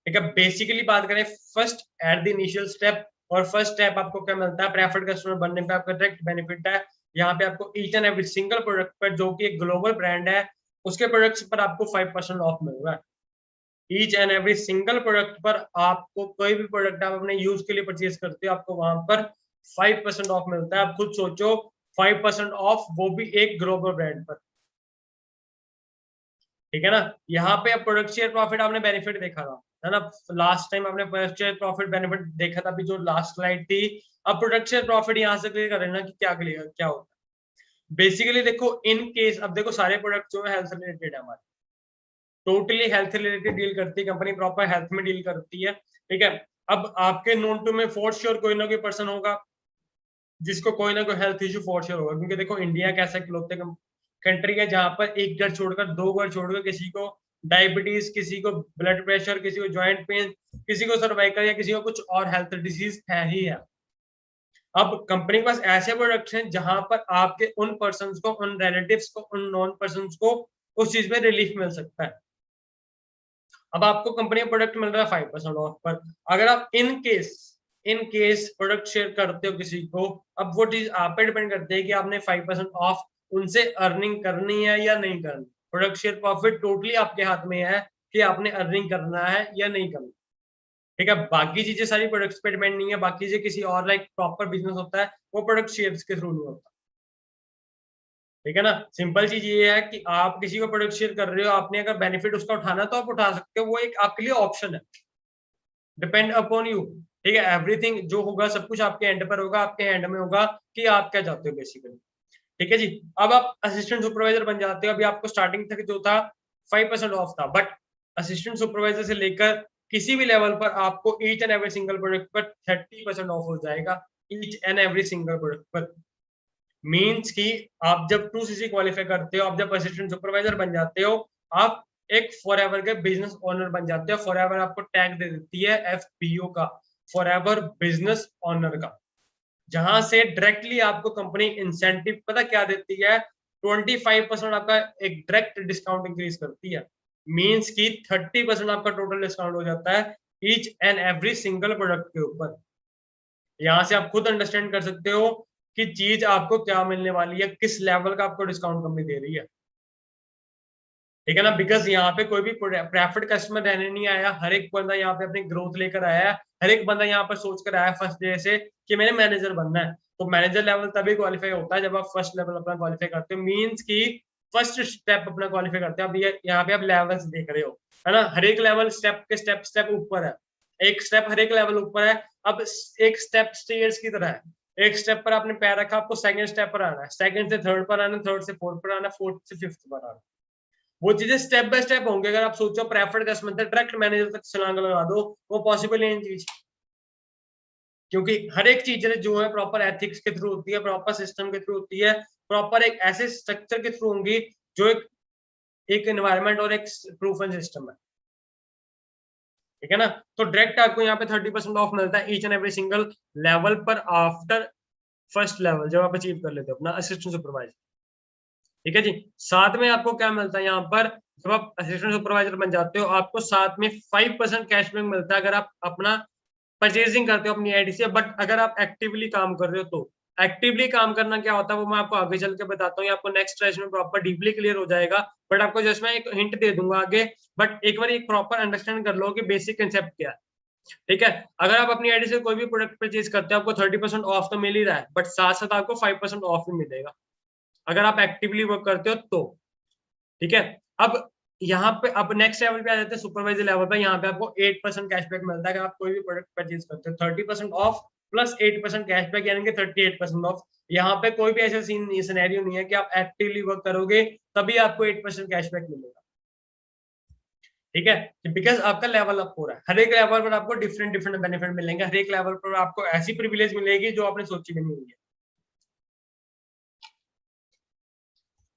ठीक है। बेसिकली बात करें first at the initial step, और फर्स्ट स्टेप आपको क्या मिलता है प्रेफर्ड कस्टमर बनने पे, आपका डायरेक्ट बेनिफिट है। यहाँ पे आपको each and every single product पर, जो कि एक ग्लोबल ब्रांड है, उसके प्रोडक्ट्स पर आपको 5% ऑफ मिल रहा है। Each and every single product पर आपको, कोई भी प्रोडक्ट आप अपने यूज के लिए परचेज करते हो, आपको वहां पर 5% ऑफ मिलता है। आप खुद सोचो, 5% ऑफ, वो भी एक ग्लोबल ब्रांड पर, ठीक है ना। यहाँ पे अब प्रोडक्ट शेयर प्रॉफिट आपने बेनिफिट देखा था, है ना। लास्ट टाइम आपने प्रोडक्ट शेयर प्रॉफिट बेनिफिट देखा था, अभी जो लास्ट स्लाइड थी। अब प्रोडक्ट शेयर प्रॉफिट यहाँ से क्लियर कर लेना कि क्या क्लियर क्या होता है। बेसिकली देखो, इन केस, अब देखो सारे प्रोडक्ट जो है हेल्थ रिलेटेड है हमारे, टोटली हेल्थ रिलेटेड डील करती है कंपनी, प्रॉपर हेल्थ में डील करती है, ठीक है। अब आपके नोन टू में फॉर श्योर कोई ना कोई पर्सन होगा जिसको कोई ना कोई हेल्थ इश्यू फॉर श्योर होगा, क्योंकि देखो इंडिया एक ऐसा इकलौते कंट्री है जहां पर एक घर छोड़कर, दो घर छोड़कर किसी को डायबिटीज, किसी को ब्लड प्रेशर, किसी को ज्वाइंट पेन, किसी को सर्वाइकल या किसी को कुछ और हेल्थ डिजीज है ही है। अब कंपनी के पास ऐसे प्रोडक्ट्स हैं जहां पर आपके उन पर्सन्स को, उन रिलेटिव्स को, उन नॉन पर्सन्स को उस चीज में रिलीफ मिल सकता है। अब आपको कंपनी का प्रोडक्ट मिल रहा है 5% ऑफ पर, अगर आप इन केस प्रोडक्ट शेयर करते हो किसी को, अब वो चीज आप पे डिपेंड करती है कि आपने 5% ऑफ उनसे अर्निंग करनी है या नहीं करनी। प्रोडक्ट शेयर प्रॉफिट टोटली आपके हाथ में है कि आपने अर्निंग करना है या नहीं करना, ठीक है। बाकी चीजें सारी प्रोडक्ट्स पे डिपेंड नहीं है, बाकी चीजें किसी और लाइक प्रॉपर बिजनेस होता है वो प्रोडक्ट शेयर्स के थ्रू नहीं होता, ठीक है ना। सिंपल चीज ये है कि आप किसी को प्रोडक्ट शेयर कर रहे हो, आपने अगर बेनिफिट उसका उठाना तो आप उठा सकते हो, वो एक आपके लिए ऑप्शन है, डिपेंड अपॉन यू, ठीक है। एवरीथिंग जो होगा सब कुछ आपके एंड पर होगा, आपके हैंड में होगा कि आप क्या चाहते हो बेसिकली, ठीक है जी। अब आप असिस्टेंट सुपरवाइजर बन जाते हो, अभी आपको स्टार्टिंग तक जो था 5% ऑफ था, बट असिस्टेंट सुपरवाइजर से लेकर किसी भी लेवल पर आपको each and every single product पर 30% ऑफ हो जाएगा, each and every single product पर। मीन्स कि आप जब 2cc क्वालिफाई करते हो, आप जब असिस्टेंट सुपरवाइजर बन जाते हो, आप एक फॉरएवर के बिजनेस ओनर बन जाते हो। फॉरएवर आपको टैग दे देती है FBO का, फॉरएवर बिजनेस ओनर का, जहां से डायरेक्टली आपको कंपनी इंसेंटिव पता क्या देती है, 25% आपका एक डायरेक्ट डिस्काउंट इंक्रीज करती है। मींस की 30% आपका टोटल डिस्काउंट हो जाता है each and every single product के ऊपर। यहां से आप खुद अंडरस्टैंड कर सकते हो कि चीज आपको क्या मिलने वाली है, किस लेवल का आपको डिस्काउंट कंपनी दे रही है, ठीक है ना। बिकॉज यहाँ पे कोई भी प्रेफर्ड कस्टमर रहने नहीं आया, हर एक बंदा यहाँ पे अपनी ग्रोथ लेकर आया है, हर एक बंदा यहाँ पर सोच कर आया फर्स्ट डे से कि मैंने मैनेजर बनना है। तो मैनेजर लेवल तभी क्वालिफाई होता है जब आप फर्स्ट लेवल अपना क्वालिफाई करते हो, मीन्स की फर्स्ट स्टेप अपना क्वालिफाई करते हो। अब ये यहाँ पे आप लेवल्स देख रहे हो, है ना, हर एक लेवल स्टेप के स्टेप ऊपर है, एक स्टेप हर एक लेवल ऊपर है। अब एक स्टेप स्टेयर्स की तरह है, एक स्टेप पर आपने पैर रखा, आपको सेकंड स्टेप पर आना है, सेकंड से थर्ड पर आना, थर्ड से फोर्थ पर आना, फोर्थ से फिफ्थ पर आना। वो चीजें स्टेप बाय स्टेप होंगे। अगर आप सोचो प्रेफर्ड कस्टमर से डायरेक्ट मैनेजर तक छलांग लगा दो, वो पॉसिबल नहीं है चीज, क्योंकि हर एक चीज जो है प्रॉपर एथिक्स के थ्रू होती है, प्रॉपर सिस्टम के थ्रू होती है, प्रॉपर एक ऐसे स्ट्रक्चर के थ्रू होंगी जो एक एनवायरनमेंट और एक प्रूफन सिस्टम है, ठीक है ना। तो डायरेक्ट आपको यहाँ पे 30% ऑफ मिलता है each and every single level पर आफ्टर फर्स्ट लेवल, जब आप अचीव कर लेते हो अपना असिस्टेंट सुपरवाइजर, ठीक है जी। साथ में आपको क्या मिलता है यहाँ पर, जब आप असिस्टेंट सुपरवाइजर बन जाते हो, आपको साथ में 5% कैशबैक मिलता है अगर आप अपना परचेजिंग करते हो अपनी आईडी से। बट अगर आप एक्टिवली काम कर रहे हो तो एक्टिवली काम करना क्या होता है वो मैं आपको आगे चल के बताता हूँ, आपको नेक्स्ट सेशन में प्रॉपर डीपली क्लियर हो जाएगा। बट आपको जस्ट मैं एक हिंट दे दूंगा आगे, बट एक बार एक प्रॉपर अंडरस्टैंड कर लो कि बेसिक कंसेप्ट क्या है, ठीक है। अगर आप अपनी आईडी से कोई भी प्रोडक्ट परचेज करते हो, आपको 30% ऑफ तो मिल ही रहा है, बट साथ साथ आपको 5% ऑफ भी मिलेगा अगर आप एक्टिवली वर्क करते हो तो, ठीक है। अब यहाँ पे अब नेक्स्ट लेवल पे आ जाते हैं सुपरवाइजर लेवल पे, यहाँ पे आपको 8% कैशबैक मिलता है अगर आप कोई भी प्रोडक्ट परचेज करते हो। 30% ऑफ प्लस 8% कैशबैक यानी कि 38% ऑफ। यहाँ पे कोई भी ऐसा सीन नहीं, सिनेरियो नहीं है कि आप एक्टिवली वर्क करोगे तभी आपको 8% कैशबैक मिलेगा, ठीक है। बिकॉज आपका लेवल अप हो रहा है, हर एक लेवल पर आपको डिफरेंट डिफरेंट बेनिफिट मिलेंगे, हर एक लेवल पर आपको ऐसी प्रिविलेज मिलेगी जो आपने सोची भी नहीं हुई है,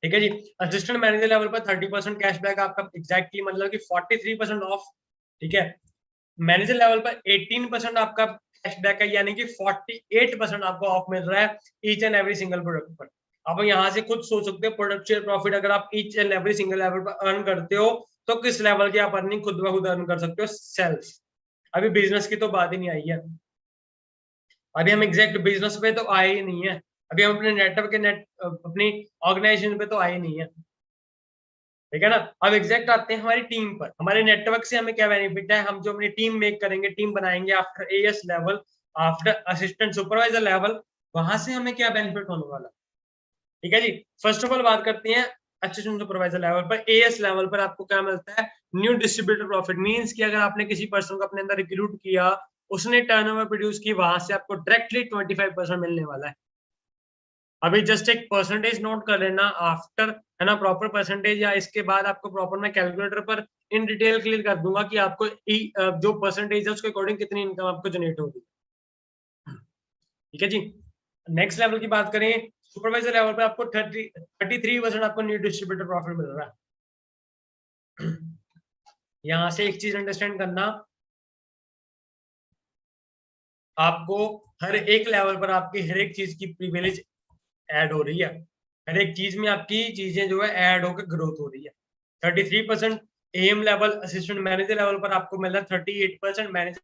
ठीक है जी। असिस्टेंट मैनेजर लेवल पर 30% कैशबैक आपका एग्जैक्टली मतलब कि 43% ऑफ, ठीक है। मैनेजर लेवल पर 18% आपका कैशबैक है यानी कि 48% आपको ऑफ मिल रहा है each and every single product पर। अब यहाँ से खुद सोच सकते हो प्रोडक्ट शेयर प्रॉफिट अगर आप each and every single level पर अर्न करते हो तो किस लेवल की आप अर्निंग खुद ब खुद अर्न कर सकते हो सेल्फ। अभी बिजनेस की तो बात ही नहीं आई है, अभी हम एग्जैक्ट बिजनेस पे तो आए ही नहीं है, अभी हम अपने नेटवर्क के अपनी ऑर्गेनाइजेशन पे तो आए नहीं है, ठीक है ना। अब एग्जैक्ट आते हैं हमारी टीम पर, हमारे नेटवर्क से हमें क्या बेनिफिट है, हम जो अपनी टीम मेक करेंगे, टीम बनाएंगे after AS level, after assistant supervisor level, वहां से हमें क्या बेनिफिट होने वाला, ठीक है जी। फर्स्ट ऑफ ऑल बात करते हैं असिस्टेंट सुपरवाइजर लेवल पर। AS लेवल पर आपको क्या मिलता है, न्यू डिस्ट्रीब्यूटर प्रॉफिट। मींस कि अगर आपने किसी पर्सन को अपने अंदर रिक्रूट किया, उसने टर्नओवर प्रोड्यूस की, वहां से आपको डायरेक्टली 25% मिलने वाला है, अभी जस्ट एक परसेंटेज नोट कर लेना आफ्टर, है ना, प्रॉपर परसेंटेज, या इसके बाद आपको प्रॉपर मैं कैलकुलेटर पर इन डिटेल क्लियर कर दूंगा कि आपको जो परसेंटेज है उसके अकॉर्डिंग कितनी इनकम आपको जनरेट होगी। ठीक है जी। नेक्स्ट लेवल की बात करें, सुपरवाइजर लेवल पे आपको 33% आपको न्यू डिस्ट्रीब्यूटर प्रॉफिट मिल रहा है। यहां से एक चीज अंडरस्टैंड करना, आपको हर एक लेवल पर आपकी हर एक चीज की प्रिविलेज ऐड हो रही है, हर एक चीज में आपकी चीजें जो है ऐड होकर ग्रोथ हो रही है। 33% am level, assistant manager level पर आपको मिल रहा है 38%, मैनेजर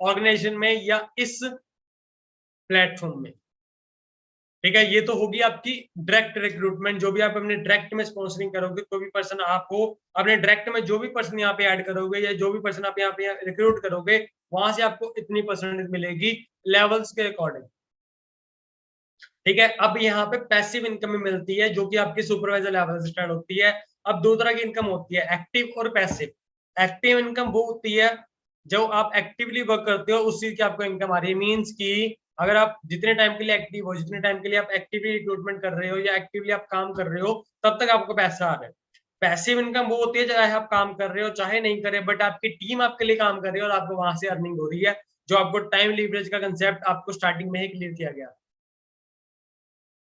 ऑर्गेनाइजेशन में या इस प्लेटफॉर्म में। ठीक है, ये तो होगी आपकी डायरेक्ट रिक्रूटमेंट, जो भी आप अपने डायरेक्ट में स्पॉन्सरिंग करोगे, कोई भी पर्सन आपको अपने डायरेक्ट में जो भी पर्सन यहाँ पे ऐड करोगे या जो भी पर्सन आप यहाँ पे रिक्रूट करोगे, वहां से आपको इतनी परसेंटेज मिलेगी लेवल्स के अकॉर्डिंग। ठीक है, अब यहाँ पे पैसिव इनकम में मिलती है जो कि आपकी सुपरवाइजर लेवल से स्टार्ट होती है। अब दो तरह की इनकम होती है, एक्टिव और पैसिव। एक्टिव इनकम वो होती है जो आप एक्टिवली वर्क करते हो, उस चीज की आपको इनकम आ रही है। मीन्स की अगर आप जितने टाइम के लिए एक्टिव हो, जितने टाइम के लिए आप एक्टिवली रिक्रूटमेंट कर रहे हो या एक्टिवली आप काम कर रहे हो, तब तक आपको पैसा आ रहा है। पैसिव इनकम वो होती है चाहे आप काम कर रहे हो चाहे नहीं कर रहे, बट आपकी टीम आपके लिए काम कर रही है और आपको वहां से अर्निंग हो रही है, जो आपको टाइम लीवरेज का कंसेप्ट आपको स्टार्टिंग में ही क्लियर किया गया।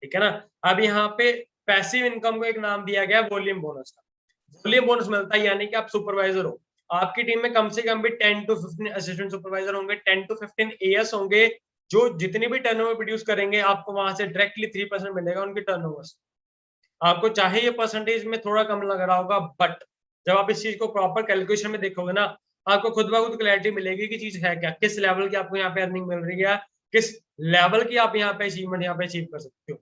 ठीक है ना। अब यहाँ पे पैसिव इनकम को एक नाम दिया गया वॉल्यूम बोनस का। वॉल्यूम बोनस मिलता है यानी कि आप सुपरवाइजर हो, आपकी टीम में कम से कम भी 10 to 15 असिस्टेंट सुपरवाइजर होंगे, 10 to 15 एएस होंगे, जो जितनी भी टर्नओवर प्रोड्यूस करेंगे आपको वहां से डायरेक्टली 3% मिलेगा उनके टर्नओवर से। आपको चाहे ये परसेंटेज में थोड़ा कम लग रहा होगा, बट जब आप इस चीज को प्रॉपर कैलकुलेशन में देखोगे ना, आपको खुद ब खुद क्लैरिटी मिलेगी कि चीज है क्या, किस लेवल की आपको यहाँ पे अर्निंग मिल रही है, किस लेवल की आप यहाँ पे अचीवमेंट यहाँ पे अचीव कर सकते हो।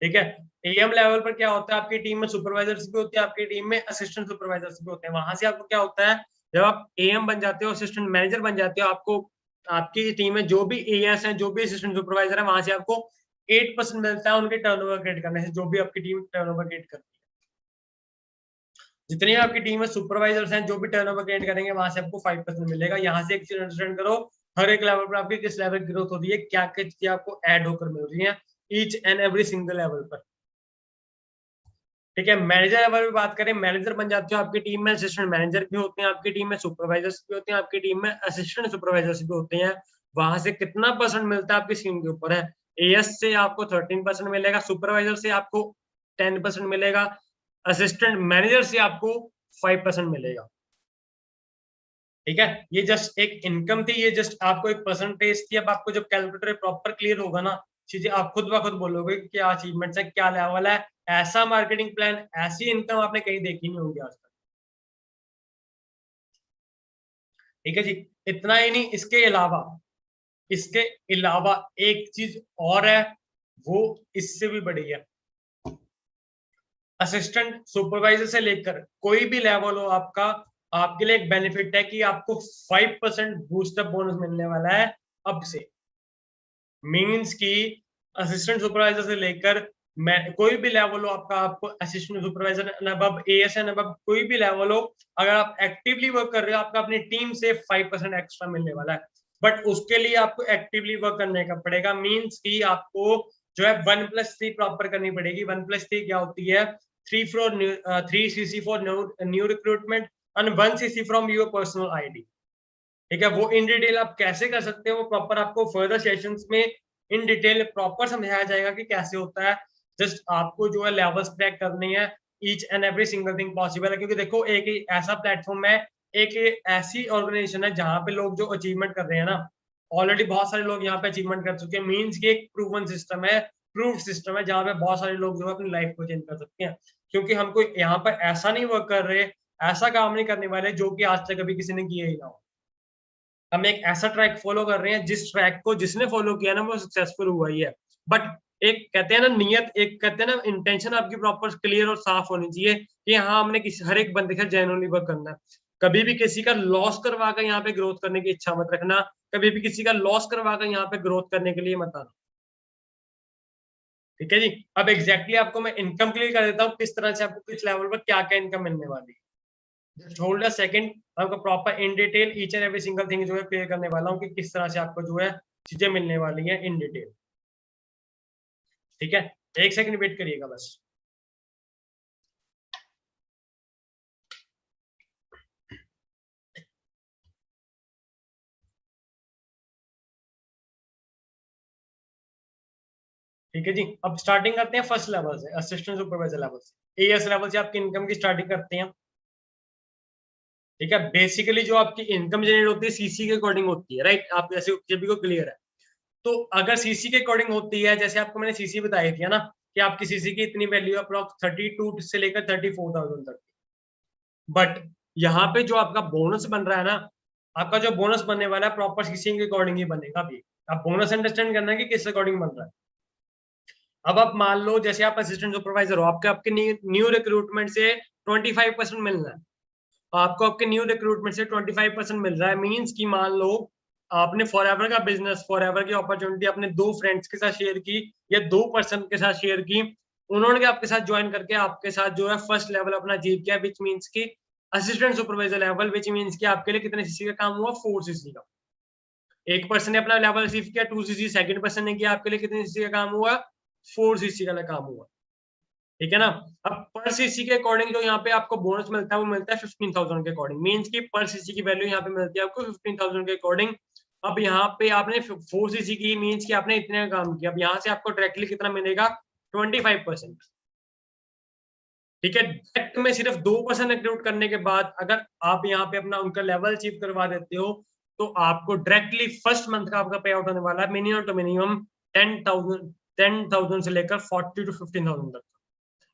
ठीक है, एएम लेवल पर क्या होता है, आपकी टीम में सुपरवाइजर्स भी होते हैं, आपकी टीम में असिस्टेंट सुपरवाइजर्स भी होते हैं। वहां से आपको क्या होता है, जब आप एएम बन जाते हो, असिस्टेंट मैनेजर बन जाते हो, आपको आपकी टीम में जो भी एएस है, जो भी असिस्टेंट सुपरवाइजर है, वहां से आपको 8% मिलता है उनके टर्नओवर क्रिएट करने से, जो भी आपकी टीम टर्नओवर क्रिएट करती है। जितनी आपकी टीम में सुपरवाइजर्स हैं जो भी टर्नओवर क्रिएट करेंगे, वहां से आपको 5% मिलेगा। यहाँ से एक चीज अंडरस्टैंड करो, हर एक लेवल पर आपकी किस लेवल की ग्रोथ हो रही है, क्या क्या चीजें आपको ऐड होकर मिल रही है each and every single level पर। ठीक है, मैनेजर लेवल पे बात करें, मैनेजर बन जाते हो, आपकी टीम में असिस्टेंट मैनेजर भी होते हैं, आपकी टीम में सुपरवाइजर्स भी होते हैं, आपकी टीम में असिस्टेंट सुपरवाइजर्स भी होते हैं। वहां से कितना परसेंट मिलता है आपकी स्कीम के ऊपर है। एएस से आपको 13% मिलेगा, सुपरवाइजर से आपको 10% मिलेगा, असिस्टेंट मैनेजर से आपको 5% मिलेगा। ठीक है, ये जस्ट एक इनकम थी, ये जस्ट आपको एक परसेंटेज थी। अब आपको जब कैलकुलेटर प्रॉपर क्लियर होगा ना, चीजें आप खुद ब खुद बोलोगे कि क्या अचीवमेंट्स है, क्या लेवल है। ऐसा मार्केटिंग प्लान, ऐसी इनकम आपने कहीं देखी नहीं होगी आज तक। ठीक है जी, इतना ही नहीं, इसके अलावा एक चीज और है, वो इससे भी बड़ी है। असिस्टेंट सुपरवाइजर से लेकर कोई भी लेवल हो आपका, आपके लिए एक बेनिफिट है कि आपको 5% बूस्टअप बोनस मिलने वाला है अब से। मीन्स की असिस्टेंट सुपरवाइजर से लेकर मैं कोई भी लेवल हो आपका, आपको असिस्टेंट सुपरवाइजर अब एएस एंड अब कोई भी लेवल हो, अगर आप एक्टिवली वर्क कर रहे हो, आपका अपनी टीम से 5% एक्स्ट्रा मिलने वाला है। बट उसके लिए आपको एक्टिवली वर्क करने का पड़ेगा। मीन्स की आपको जो है 1+3 प्रॉपर करनी पड़ेगी। 1+3 क्या होती है, 3 CC for new recruitment and 1 CC from your personal ID. ठीक है, वो इन डिटेल आप कैसे कर सकते हो, वो प्रॉपर आपको फर्दर सेशंस में इन डिटेल प्रॉपर समझाया जाएगा कि कैसे होता है। जस्ट आपको जो है लेवल्स ट्रैक करनी है, each and every single thing possible है, क्योंकि देखो एक ऐसा प्लेटफॉर्म है, एक ऐसी ऑर्गेनाइजेशन है जहां पे लोग जो अचीवमेंट कर रहे हैं ना, ऑलरेडी बहुत सारे लोग यहाँ पे अचीवमेंट कर चुके हैं। मीन्स की एक प्रूवन सिस्टम है, प्रूफ सिस्टम है, जहाँ पे बहुत सारे लोग जो है अपनी लाइफ को चेंज कर सकते हैं। क्योंकि हम कोई यहाँ पर ऐसा नहीं वर्क कर रहे, ऐसा काम नहीं करने वाले जो कि आज तक कभी किसी ने किया ही ना हो। हम एक ऐसा ट्रैक फॉलो कर रहे हैं जिस ट्रैक को जिसने फॉलो किया ना वो सक्सेसफुल हुआ ही है। बट एक कहते हैं ना नियत, एक कहते हैं ना इंटेंशन आपकी प्रॉपर क्लियर और साफ होनी चाहिए कि हाँ हमने किसी हर एक बंदे का जेन्युइनली वर्क करना है। कभी भी किसी का लॉस करवा कर यहाँ पे ग्रोथ करने की इच्छा मत रखना, कभी भी किसी का लॉस करवा कर यहाँ पे ग्रोथ करने के लिए मत आना। ठीक है जी। अब एग्जैक्टली आपको मैं इनकम क्लियर कर देता हूँ किस तरह से आपको किस लेवल पर क्या क्या इनकम मिलने वाली है। जस्ट होल्ड अ सेकंड, आपको proper in detail each and every single thing जो है क्लियर करने वाला हूँ कि किस तरह से आपको जो है चीजें मिलने वाली है इन डिटेल। ठीक है, एक सेकंड वेट करिएगा बस। ठीक है जी, अब स्टार्टिंग करते हैं फर्स्ट लेवल से, असिस्टेंट सुपरवाइजर लेवल से। एएस लेवल से आपकी इनकम की स्टार्टिंग करते हैं। ठीक है, बेसिकली जो आपकी इनकम जनरेट होती है सीसी के अकॉर्डिंग होती है, राइट? आप जैसे सभी को क्लियर है। तो अगर सीसी के अकॉर्डिंग होती है, जैसे आपको मैंने सीसी बताई थी ना कि आपकी सीसी की इतनी वैल्यू अप्रॉक्स 32 से लेकर 34,000 तक। बट यहाँ पे जो आपका बोनस बन रहा है ना, आपका जो बोनस बनने वाला है प्रॉपर सीसी के अकॉर्डिंग ही बनेगा। अभी आप बोनस अंडरस्टैंड करना है कि किस अकॉर्डिंग बन रहा है। अब आप मान लो जैसे आप असिस्टेंट सुपरवाइजर हो, आपके आपके न्यू रिक्रूटमेंट से 25% मिलना है। आपको आपके न्यू रिक्रूटमेंट से 25% मिल रहा है, मींस कि मान लो आपने फॉरएवर का बिजनेस, फॉरएवर की अपॉर्चुनिटी अपने 2 फ्रेंड्स के साथ शेयर की या 2 पर्सन के साथ शेयर की, उन्होंने आपके साथ ज्वाइन करके आपके साथ जो है फर्स्ट लेवल अपना अचीव किया, विच मींस कि assistant supervisor level, which means कि आपके लिए कितने सीसी का काम हुआ? 4 सीसी का। एक पर्सन ने अपना लेवल अचीव किया 2 सीसी, सेकंड पर्सन ने किया, आपके लिए कितने सीसी का काम हुआ? 4 सीसी का काम हुआ। ठीक है ना? अब पर सीसी के अकॉर्डिंग जो यहाँ पे आपको बोनस मिलता है वो मिलता है 15,000 के अकॉर्डिंग, मींस की पर सीसी की वैल्यू यहाँ पे मिलती है आपको 15,000 के अकॉर्डिंग। अब यहाँ पे आपने 4 सीसी की, मींस कि आपने इतने का काम किया। अब यहाँ से आपको डायरेक्टली कितना मिलेगा? 25%। ठीक है, डायरेक्ट में सिर्फ 2% रिक्रूट करने के बाद अगर आप यहाँ पे अपना उनका लेवल अचीव करवा देते हो तो आपको डायरेक्टली फर्स्ट मंथ का आपका पे आउट होने वाला है मिनिमम टू मिनिमम 10,000 से लेकर 40 to 15,000 तक।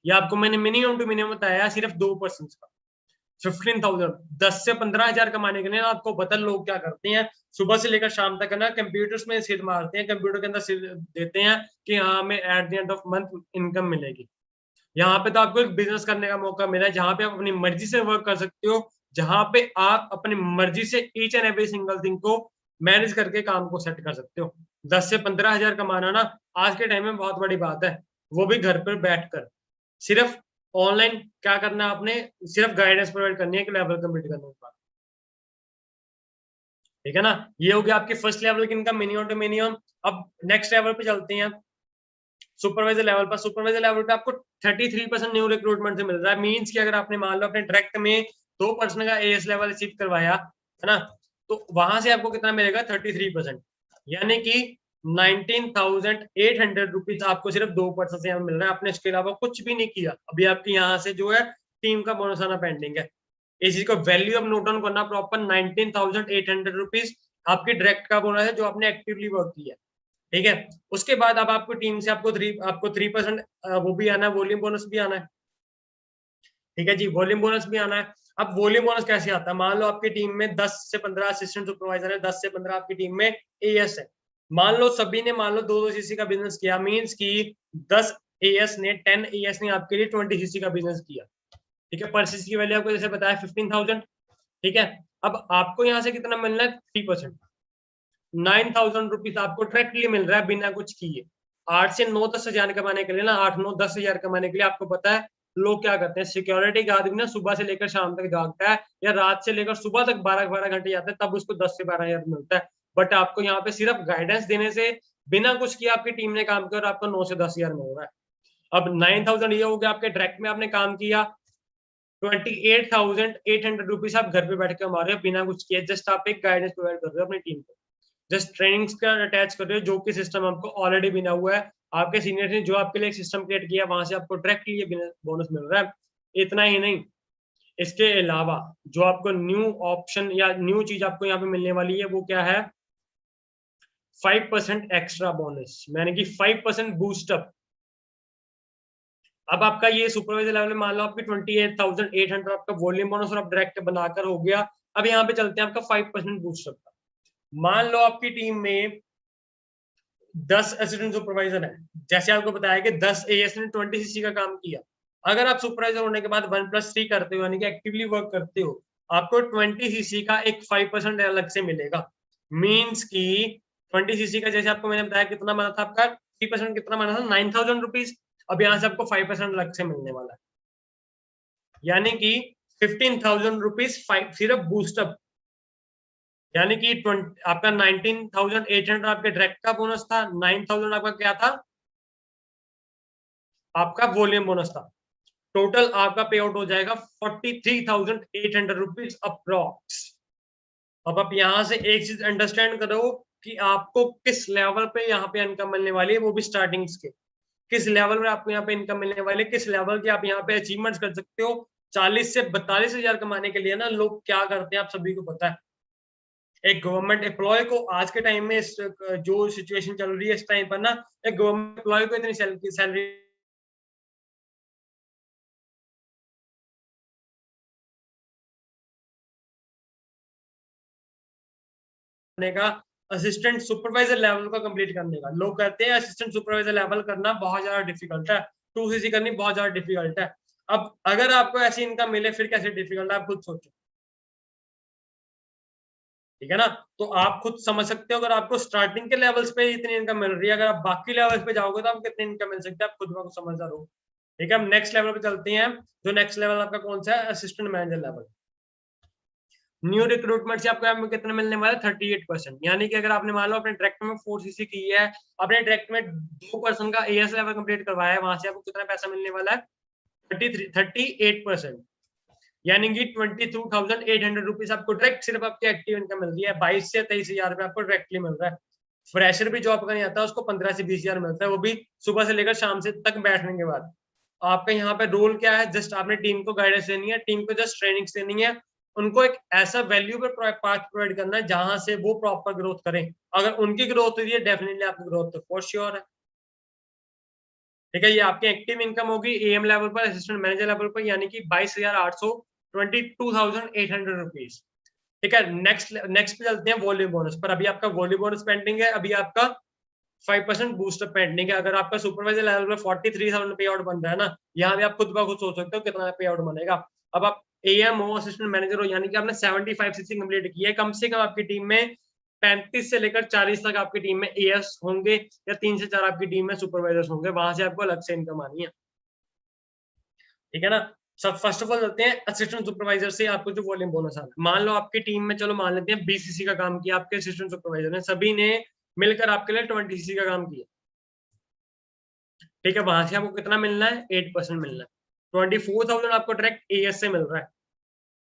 ये आपको मैंने मिनिमम टू मिनिमम बताया सिर्फ 2% का। 15,000, 10 से 15,000 कमाने के लिए ना आपको पता लोग क्या करते हैं, सुबह से लेकर शाम तक ना कंप्यूटर्स में सिर मारते हैं, कंप्यूटर के अंदर सिर देते हैं कि हाँ हमें at the end of month income मिलेगी। यहाँ पे तो आपको एक बिजनेस करने का मौका मिला है जहां पे आप अपनी मर्जी से वर्क कर सकते हो, जहां पे आप अपनी मर्जी से each and every single thing को मैनेज करके काम को सेट कर सकते हो। 10 से 15,000 कमाना ना आज के टाइम में बहुत बड़ी बात है, वो भी घर पर बैठकर। सिर्फ ऑनलाइन क्या करना है आपने? सिर्फ गाइडेंस प्रोवाइड करनी है कि लेवल कंप्लीट करने के बाद। ठीक है ना? ये हो गया आपकी फर्स्ट लेवल की इनकम मिनिमम टू मिनिमम। अब नेक्स्ट लेवल पे चलते हैं, सुपरवाइजर लेवल पर। सुपरवाइजर लेवल पे आपको 33% न्यू रिक्रूटमेंट से मिल रहा है, मींस कि अगर आपने मान लो अपने डायरेक्ट में 2% का एएस लेवल अचीव करवाया है ना, तो वहां से आपको कितना मिलेगा? 33%, यानी कि 19,800 रुपीज आपको सिर्फ 2% से यहाँ मिल रहा है। आपने इसके अलावा कुछ भी नहीं किया। अभी आपके यहाँ से जो है टीम का बोनस आना पेंडिंग है। इस चीज को वैल्यू अब नोट डाउन करना प्रॉपर, 19,800 रुपीज आपकी डायरेक्ट का बोनस है जो आपने एक्टिवली वर्क किया। ठीक है, उसके बाद अब आपको टीम से आपको 3% वो भी आना है, वॉल्यूम बोनस भी आना है। ठीक है जी, वॉल्यूम बोनस भी आना है। अब वॉल्यूम बोनस कैसे आता है? मान लो आपकी टीम में 10 से 15 असिस्टेंट सुपरवाइजर है, 10 से 15 आपकी टीम में एएस है। मान लो सभी ने मान लो 2-2 सीसी का बिजनेस किया, मींस की 10 एएस ने 10 एएस ने आपके लिए 20 सीसी का बिजनेस किया। ठीक है, पर सीसी की वैल्यू आपको जैसे बताया 15,000। ठीक है, अब आपको यहाँ से कितना मिलना है? 3%, 9,000 रुपीज आपको डायरेक्टली मिल रहा है बिना कुछ किए। 8 से 9-10 हजार कमाने के लिए ना, 8-9-10 हजार कमाने के लिए आपको पता है लोग क्या करते हैं? सिक्योरिटी गार्ड भी ना सुबह से लेकर शाम तक जागता है या रात से लेकर सुबह तक 12-12 घंटे जाता है, तब उसको 10 से 12 हजार मिलता है। बट आपको यहाँ पे सिर्फ गाइडेंस देने से बिना कुछ किया आपकी टीम ने काम किया और आपको 9 से 10 हजार मिल रहा है। अब 9,000 ये हो गया आपके डायरेक्ट में आपने काम किया, 28,800 रुपीज आप घर पे बैठ के कमा रहे हो बिना कुछ किए। जस्ट आप एक गाइडेंस प्रोवाइड कर रहे हो अपनी टीम को, जस्ट ट्रेनिंग्स का अटैच कर रहे हो जो कि सिस्टम आपको ऑलरेडी बिना हुआ है। आपके सीनियर ने जो आपके लिए एक सिस्टम क्रिएट किया, वहां से आपको डायरेक्टली ये बोनस मिल रहा है। इतना ही नहीं, इसके अलावा जो आपको न्यू ऑप्शन या न्यू चीज आपको यहाँ पे मिलने वाली है वो क्या है? 5% एक्स्ट्रा बोनस, यानी कि 5% बूस्टअप। अब आपका ये सुपरवाइजर लेवल में मान लो आपकी 28,800 आपका वॉल्यूम बोनस और आप डायरेक्ट बनाकर हो गया। अब यहाँ पे चलते हैं आपका 5% बूस्टअप का। मान लो आपकी टीम में 10 असिस्टेंट सुपरवाइजर है, जैसे आपको बताया कि 10 एएस ने 20 सीसी का काम किया। अगर आप सुपरवाइजर होने के बाद 1+3 करते हो, यानी कि एक्टिवली वर्क करते हो, आपको 20 सीसी का एक 5% अलग से मिलेगा। मींस की 20 सीसी का जैसे आपको मैंने बताया कितना बना था आपका 3% कितना माना था 9,000 रुपीज, अब यहाँ से आपको 5% अलग से मिलने वाला है, यानी कि 15,000 रुपीज सिर्फ बूस्टअप, यानी कि आपका 19,800 आपके डायरेक्ट का बोनस था, 9,000 आपका क्या था, आपका वॉल्यूम बोनस था। टोटल आपका पे आउट हो जाएगा 43,800 रुपीज अप्रॉक्स। अब आप यहां से एक चीज अंडरस्टैंड करो कि आपको किस लेवल पे यहाँ पे इनकम मिलने वाली है, वो भी स्टार्टिंग के किस लेवल में आपको यहाँ पे इनकम मिलने वाली है, किस लेवल की आप यहाँ पे अचीवमेंट्स कर सकते हो। 40 से 42 हजार कमाने के लिए ना लोग क्या करते हैं आप सभी को पता है। एक गवर्नमेंट एम्प्लॉय को आज के टाइम में जो सिचुएशन चल रही है इस टाइम पर ना, एक गवर्नमेंट एम्प्लॉय को इतनी सैलरी का असिस्टेंट सुपरवाइजर लेवल का कंप्लीट करने का, लोग कहते हैं असिस्टेंट सुपरवाइजर लेवल करना बहुत ज्यादा डिफिकल्ट है, 2cc करनी बहुत ज्यादा डिफिकल्ट है। अब अगर आपको ऐसी इनकम मिले फिर कैसे डिफिकल्ट है, आप खुद सोचो, ठीक है ना। तो आप खुद समझ सकते हो, अगर आपको स्टार्टिंग के लेवल्स पे इतनी इनकम मिल रही है, अगर आप बाकी लेवल्स पे जाओगे तो आपको कितनी इनकम मिल सकती है, आप खुद समझदार हो। ठीक है, हम नेक्स्ट लेवल पे चलते हैं। जो नेक्स्ट लेवल आपका कौन सा है, assistant manager level. New recruitment से आपको यहाँ कितना मिलने वाला है, 38%, यानी कि अगर आपने मान लो अपने डायरेक्ट में 4cc की है, अपने डायरेक्ट में 2% का एएस लेवल कंप्लीट करवाया है, वहां से आपको कितना पैसा मिलने वाला है, 38%, यानी कि 22,800 रुपीज आपको डायरेक्ट सिर्फ आपकी एक्टिव इनकम मिल रही है। 22 से 23 हजार रुपए आपको डायरेक्टली मिल रहा है। फ्रेशर भी जॉब का नहीं आता, उसको 15 से 20 हजार मिलता है, वो भी सुबह से लेकर शाम से तक बैठने के बाद। आपका यहाँ पे रोल क्या है, जस्ट आपने टीम को गाइडेंस देनी है, टीम को जस्ट ट्रेनिंग देनी है, उनको एक ऐसा वैल्यूएबल पाथ प्रोवाइड करना है जहां से वो प्रॉपर ग्रोथ करें। अगर उनकी ग्रोथ हुई है, डेफिनेटली आपकी ग्रोथ तो फॉर श्योर है। ठीक है, ये आपकी एक्टिव इनकम होगी एएम लेवल पर, असिस्टेंट मैनेजर लेवल पर, यानी कि 22,800, 22,800 रुपीज। ठीक है, नेक्स्ट पे चलते हैं वॉल्यूम बोनस पर। अभी आपका वॉल्यूम बोनस पेंडिंग है, अभी आपका 5% बूस्टअप पेंडिंग है। अगर आपका सुपरवाइजर लेवल पे 43,000 पे आउट बन रहा है ना, यहाँ भी आप खुद ब खुद सोच सकते हो कितना पे आउट बनेगा। अब आप एएम हो, असिस्टेंट मैनेजर हो, यानी कि आपने 75cc कंप्लीट किया है, कम से कम आपकी टीम में 35 से लेकर 40 तक आपकी टीम में एएस होंगे, या 3 से 4 आपकी टीम में सुपरवाइजर्स होंगे, वहां से आपको अलग से इनकम आनी है। ठीक है ना। सब फर्स्ट ऑफ ऑल चलते हैं असिस्टेंट सुपरवाइजर से आपको जो वॉल्यूम बोनस आ रहा है। मान लो आपकी टीम में, चलो मान लेते हैं 20cc का काम किया आपके असिस्टेंट सुपरवाइजर ने, सभी ने मिलकर आपके लिए 20cc का काम किया। ठीक है, वहां से आपको कितना मिलना है, 8% मिलना है। 24,000 आपको डायरेक्ट एएस से मिल रहा है,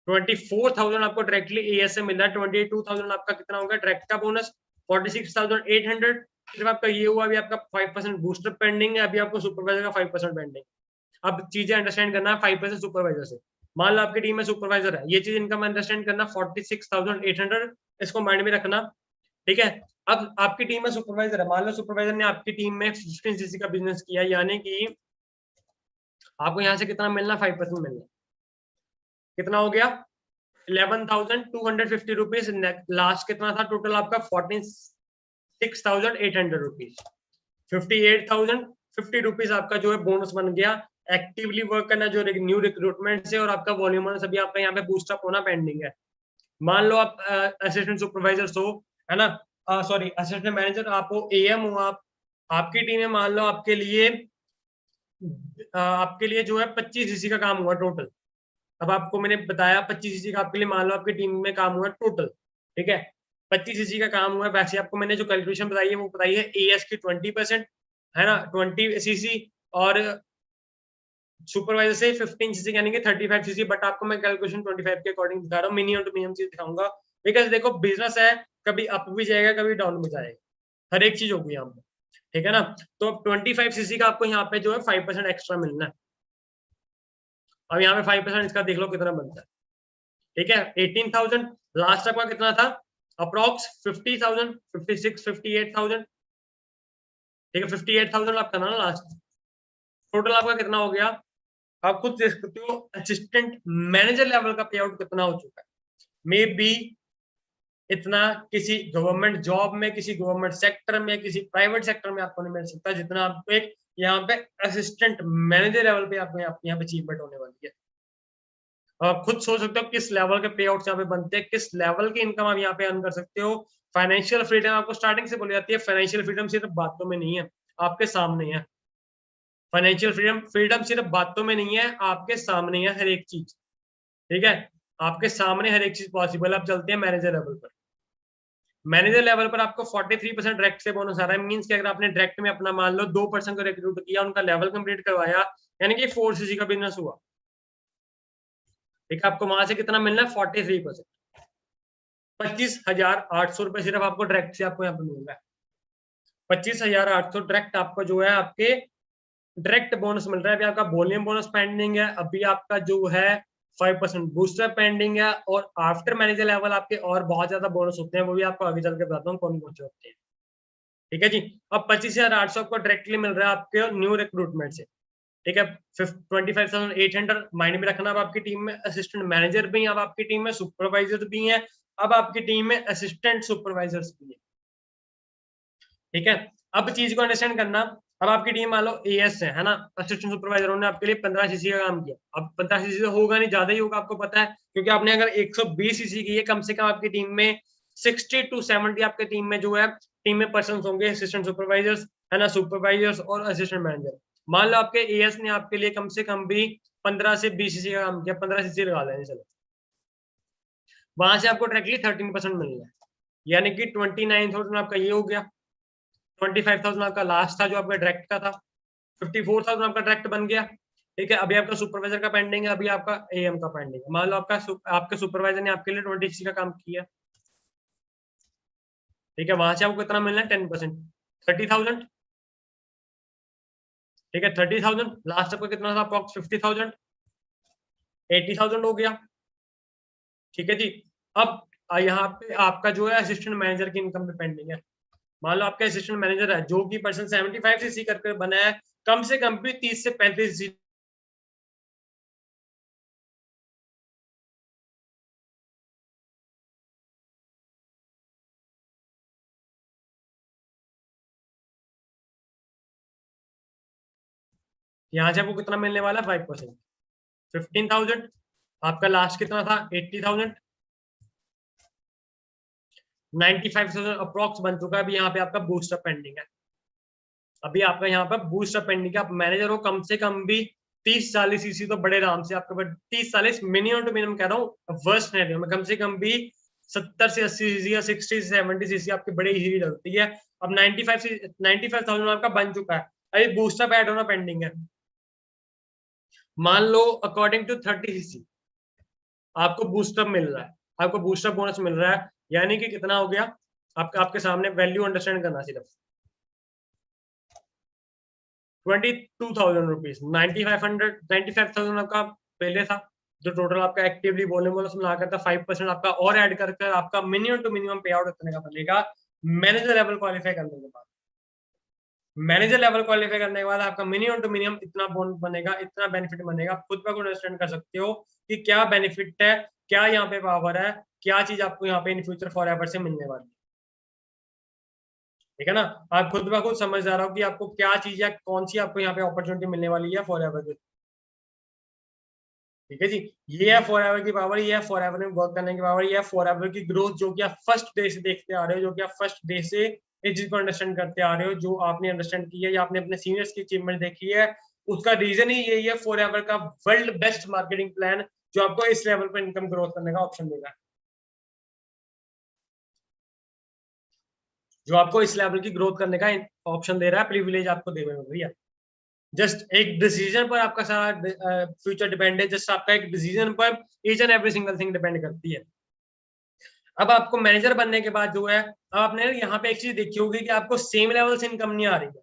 24,000 आपको डायरेक्टली एएस से मिल रहा है। 22,000 आपका कितना होगा डायरेक्ट का बोनस, 46,800। सिर्फ आपका ये हुआ, अभी आपका 5% बूस्टर पेंडिंग है, अभी आपको सुपरवाइजर का 5% पेंडिंग। अब चीजें अंडरस्टैंड करना है 5% सुपरवाइजर से। मान लो आपकी टीम में सुपरवाइजर है, ये चीज इनकम अंडरस्टैंड करना, 46,800 इसको माइंड में रखना। ठीक है, अब आपकी टीम में सुपरवाइजर है, मान लो सुपरवाइजर ने आपकी टीम में 15cc का बिजनेस किया, यानी कि आपको यहाँ से कितना मिलना, 5% मिलना। कितना हो गया, 11,250 रुपीज। लास्ट कितना था टोटल आपका, 46,800 रुपीज। 58,050 रुपीज आपका जो है बोनस बन गया। एक्टिवली वर्क करना जो न्यू रिक्रूटमेंट से, और आपका वॉल्यूम बोनस अभी आपका यहाँ पे बूस्टअप होना पेंडिंग है। मान लो आप असिस्टेंट सुपरवाइजर हो, है ना, सॉरी असिस्टेंट मैनेजर आप हो, एएम हो आप, आपकी टीम में मान लो आपके लिए जो है 25cc का काम हुआ टोटल। अब आपको मैंने बताया 25cc का आपके लिए मान लो आपकी टीम में काम हुआ टोटल। ठीक है, 25cc का काम हुआ, वैसे आपको मैंने जो कैलकुलेशन बताई है वो बताई है एएस की 20%, है ना, 20cc, और सुपरवाइजर से 15cc यानी कि 35cc, बट आपको मैं कैलकुलेशन 25 के अकॉर्डिंग दिखा रहा हूँ, मिनिमम टू मिनिमम चीज दिखाऊंगा। बिकॉज देखो बिजनेस है, कभी अप भी जाएगा कभी डाउन भी जाएगा, हर एक चीज होगी यहाँ पे। ठीक है ना, तो 25cc का आपको यहाँ पे जो है 5% एक्स्ट्रा मिलना है। अब यहाँ पे 5% इसका देख लो कितना बनता है। ठीक है, 18,000। लास्ट आपका कितना था, अप्रोक्स 50,000, 56, 58,000। ठीक है, 58,000 आपका ना लास्ट। टोटल आपका कितना हो गया, आप खुद देख सकते हो असिस्टेंट मैनेजर लेवल का पे आउट कितना हो चुका है। मे बी इतना किसी गवर्नमेंट जॉब में, किसी गवर्नमेंट सेक्टर में, किसी प्राइवेट सेक्टर में आपको नहीं मिल सकता, जितना आपको एक यहाँ पे असिस्टेंट मैनेजर लेवल पे आपको यहाँ पे अचीवमेंट होने वाली है। आप खुद सोच सकते हो किस लेवल के पे आउट यहाँ पे बनते हैं, किस लेवल की इनकम आप यहाँ पे अर्न कर सकते हो। फाइनेंशियल फ्रीडम आपको स्टार्टिंग से बोली जाती है, फाइनेंशियल फ्रीडम सिर्फ बातों में नहीं है, आपके सामने है। फाइनेंशियल फ्रीडम, फ्रीडम सिर्फ बातों में नहीं है, आपके सामने है हर एक चीज, ठीक है, आपके सामने हर एक चीज पॉसिबल। अब चलते हैं मैनेजर लेवल पर। मैनेजर लेवल पर आपको 43% डायरेक्ट से बोनस आ रहा है। मींस कि अगर आपने डायरेक्ट में अपना मान लो 2% को रिक्रूट किया, उनका लेवल कंप्लीट करवाया, यानी कि 4cc का बिजनेस हुआ, ठीक है, आपको वहां से कितना मिलना है 43%, 25,800 रुपए सिर्फ आपको डायरेक्ट से आपको यहाँ पर मिल रहा है। 25,800 डायरेक्ट आपको जो है आपके डायरेक्ट बोनस मिल रहा है। अभी आपका वॉल्यूम बोनस पेंडिंग है, अभी आपका जो है 5% बूस्टर पेंडिंग है, और आफ्टर मैनेजर लेवल आपके और बहुत ज्यादा बोनस होते हैं, वो भी आपको आगे चल के बताता हूँ कौन कौन से होते हैं, ठीक है जी। अब 25,800 आपको डायरेक्टली मिल रहा है आपके न्यू रिक्रूटमेंट से, ठीक है। 25,800 माइंड में रखना। अब आपकी टीम में असिस्टेंट मैनेजर भी हैं, अब आपकी टीम में सुपरवाइजर भी हैं, अब आपकी टीम में असिस्टेंट सुपरवाइजर्स भी हैं, ठीक है। अब चीज को अंडरस्टैंड करना, अब आपकी टीम मान लो एएस है ना, असिस्टेंट सुपरवाइजर ने आपके लिए 15cc का काम किया। अब 15cc तो होगा नहीं, ज्यादा ही होगा, आपको पता है, क्योंकि आपने अगर 120cc की है, कम से कम आपकी टीम में 60 to 70 आपके टीम में जो है टीम में पर्सन होंगे, असिस्टेंट सुपरवाइजर्स है ना, सुपरवाइजर्स और असिस्टेंट मैनेजर। मान लो आपके एएस ने आपके लिए कम से कम भी 15 से 20cc का काम किया, 15cc लगा लें चलो, वहां से आपको डायरेक्टली 13% मिल रहा है, यानी कि 29,000 आपका ये हो गया। 25,000 आपका लास्ट था जो आपका डायरेक्ट का था, 54,000 आपका डायरेक्ट बन गया, ठीक है। अभी आपका सुपरवाइजर का पेंडिंग है, अभी आपका एएम का पेंडिंग है। मान लो आपके सुपरवाइजर ने आपके लिए 20cc का काम किया, ठीक है, वहां से आपको कितना मिलना है 10%, 30,000, ठीक है, 30,000। लास्ट आपका कितना था अप्रॉक्स 50,000, 80,000 हो गया, ठीक है जी। अब यहाँ पे आपका जो है असिस्टेंट मैनेजर की इनकम पे पेंडिंग है। मान लो आपका असिस्टेंट मैनेजर है जो कि पर्सन 75cc करके बना है, कम से कम भी 30 से 35cc यहाँ से आपको कितना मिलने वाला है 5%, 15,000। आपका लास्ट कितना था 80,000, 95,000 अप्रॉक्स बन चुका है। अभी यहाँ पे आपका बूस्टअप पेंडिंग है, अभी आपका यहाँ पर बूस्टअप पेंडिंग है। आप मैनेजर हो कम से कम भी 30-40cc तो बड़े आराम से आपके पास, 30-40 मिनिमम टू मिनिमम कह रहा हूँ, वर्स्ट सिनेरियो में कम से कम भी 70 से 80cc या 60 से 70cc आपकी बड़ी इजीली डलती है। अब 95,000 आपका बन चुका है, अभी बूस्टअप ऐड होना पेंडिंग है। मान लो अकॉर्डिंग टू 30cc आपको बूस्टअप मिल रहा है, आपको बूस्टअप बोनस मिल रहा है, यानी कि कितना हो गया आपके सामने वैल्यू अंडरस्टैंड करना सिर्फ 22,000 रुपीज, 95,000 आपका पहले था, जो टोटल आपका एक्टिवली बोलने बोनस मिला करता 5% आपका और ऐड करके आपका मिनिमम टू मिनिमम पे आउट इतने का बनेगा मैनेजर लेवल क्वालिफाई करने के बाद। मैनेजर लेवल क्वालिफाई करने के बाद आपका मिनिमम टू मिनिमम इतना बोनस बनेगा, इतना बेनिफिट बनेगा। आप खुद पर अंडरस्टैंड कर सकते हो कि क्या बेनिफिट है, क्या यहाँ पे पावर है, क्या चीज आपको यहाँ पे इन फ्यूचर फॉर एवर से मिलने वाली है, ठीक है ना। आप खुद ब खुद समझदार हो कि आपको क्या चीज है, कौन सी आपको यहाँ पे अपॉर्चुनिटी मिलने वाली है फॉर एवर, ठीक है जी। ये है फॉर एवर की पावर, ये है फॉर एवर में वर्क करने की पावर, ये है फॉर एवर की ग्रोथ, जो कि आप फर्स्ट डे से देखते आ रहे हो, जो कि आप फर्स्ट डे से इस चीज को अंडरस्टैंड करते आ रहे हो, जो आपने अंडरस्टैंड किया है या आपने अपने सीनियर्स की अचीवमेंट देखी है, उसका रीजन ही यही है फॉर एवर का वर्ल्ड बेस्ट मार्केटिंग प्लान, जो आपको इस लेवल पर इनकम ग्रोथ करने का ऑप्शन देगा, जो आपको इस लेवल की ग्रोथ करने का ऑप्शन दे रहा है, प्रिविलेज आपको दे रहे हो भैया। जस्ट एक डिसीजन पर आपका सारा फ्यूचर डिपेंड है, जस्ट आपका एक डिसीजन पर each and every single thing depend करती है। अब आपको मैनेजर बनने के बाद जो है, अब आपने यहाँ पे एक चीज देखी होगी कि आपको सेम लेवल से इनकम नहीं आ रही है,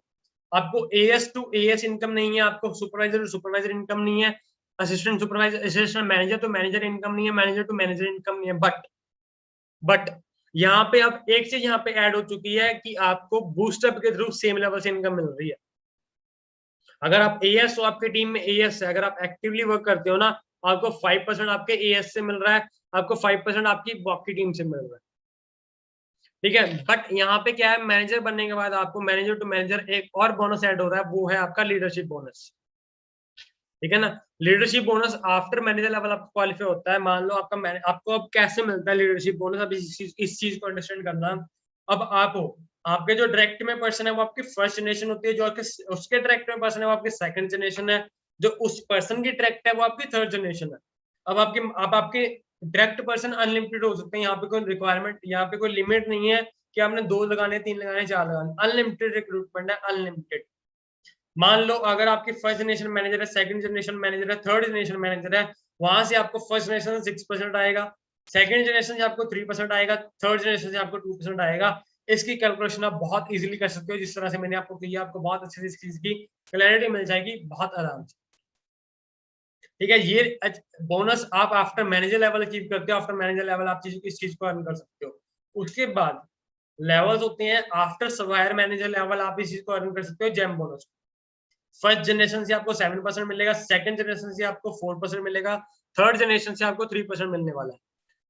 आपको एएस टू एएस इनकम नहीं है, आपको सुपरवाइजर टू सुपरवाइजर इनकम नहीं है, assistant supervisor assistant manager to manager income नहीं है, मैनेजर टू मैनेजर इनकम नहीं है। बट यहाँ पे अब एक चीज यहाँ पे ऐड हो चुकी है कि आपको बूस्टअप के थ्रू सेम लेवल से इनकम मिल रही है। अगर आप एएस हो, आपकी टीम में एएस है, अगर आप एक्टिवली वर्क करते हो ना, आपको 5% आपके एएस से मिल रहा है, आपको 5% आपकी बाकी टीम से मिल रहा है, ठीक है। बट यहाँ पे क्या है, मैनेजर बनने के बाद आपको मैनेजर टू मैनेजर एक और बोनस ऐड हो रहा है, वो है आपका लीडरशिप बोनस, ठीक है ना। Leadership bonus after manager level आपको क्वालिफाई होता है। मान लो आपको अब कैसे मिलता है लीडरशिप बोनस, अब इस चीज को अंडरस्टैंड करना। अब आप हो, आपके जो डायरेक्ट में पर्सन है वो आपकी फर्स्ट जनरेशन होती है, जो आपके उसके डायरेक्ट में पर्सन है वो आपकी सेकंड जनरेशन है, जो उस पर्सन की डायरेक्ट है वो आपकी थर्ड जनरेशन है। अब आपके डायरेक्ट पर्सन अनलिमिटेड हो सकते हैं, यहाँ पे कोई रिक्वायरमेंट, यहाँ पे कोई लिमिट नहीं है कि आपने 2 लगाने, 3 लगाने, 4 लगाने, अनलिमिटेड रिक्रूटमेंट है, अनलिमिटेड। मान लो अगर आपकी फर्स्ट जनरेशन मैनेजर है, सेकंड जनरेशन मैनेजर है, थर्ड जनरेशन मैनेजर है, वहां से आपको फर्स्ट जनरेशन से 6% आएगा, सेकंड जनरेशन से आपको 3% आएगा, थर्ड जनरेशन से आपको 2% आएगा। इसकी कैलकुलेशन आप बहुत इजीली कर सकते हो, जिस तरह से मैंने आपको किया, आपको बहुत अच्छे से इस चीज की क्लैरिटी मिल जाएगी बहुत आराम से। ठीक है, ये बोनस आप आफ्टर मैनेजर लेवल अचीव करते हो, आफ्टर मैनेजर लेवल आप इस चीज को अर्न कर सकते हो। उसके बाद लेवल्स होते हैं, आफ्टर सप्लायर मैनेजर लेवल आप इस चीज को अर्न कर सकते हो, जेम बोनस। फर्स्ट जनरेशन से आपको 7% मिलेगा, सेकंड जनरेशन से आपको 4% मिलेगा, थर्ड जनरेशन से आपको 3% मिलने वाला है।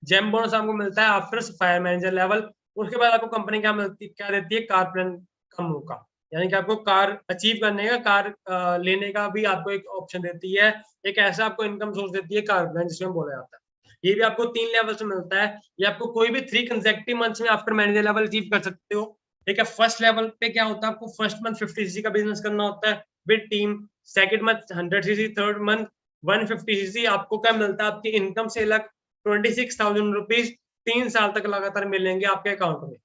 जेम बोनस आपको मिलता है आफ्टर फायर मैनेजर लेवल। उसके बाद आपको कंपनी क्या देती है, कार प्लान का मौका, यानी कि आपको कार अचीव करने का, कार लेने का भी आपको एक ऑप्शन देती है, एक ऐसा आपको इनकम सोर्स देती है कार प्लान, जिसमें बोला जाता है। ये भी आपको 3 लेवल से मिलता है, ये आपको कोई भी 3 कंसेक्टिव मंथ्स में आफ्टर मैनेजर लेवल अचीव कर सकते हो। ठीक है, फर्स्ट लेवल पे क्या होता है, आपको फर्स्ट मंथ 50 सीसी का बिजनेस करना होता है with team, second month 100 CC, third month 150 CC. आपको क्या मिलता है, आपकी इनकम से अलग 26,000 रुपीज 3 साल तक लगातार मिलेंगे आपके अकाउंट में।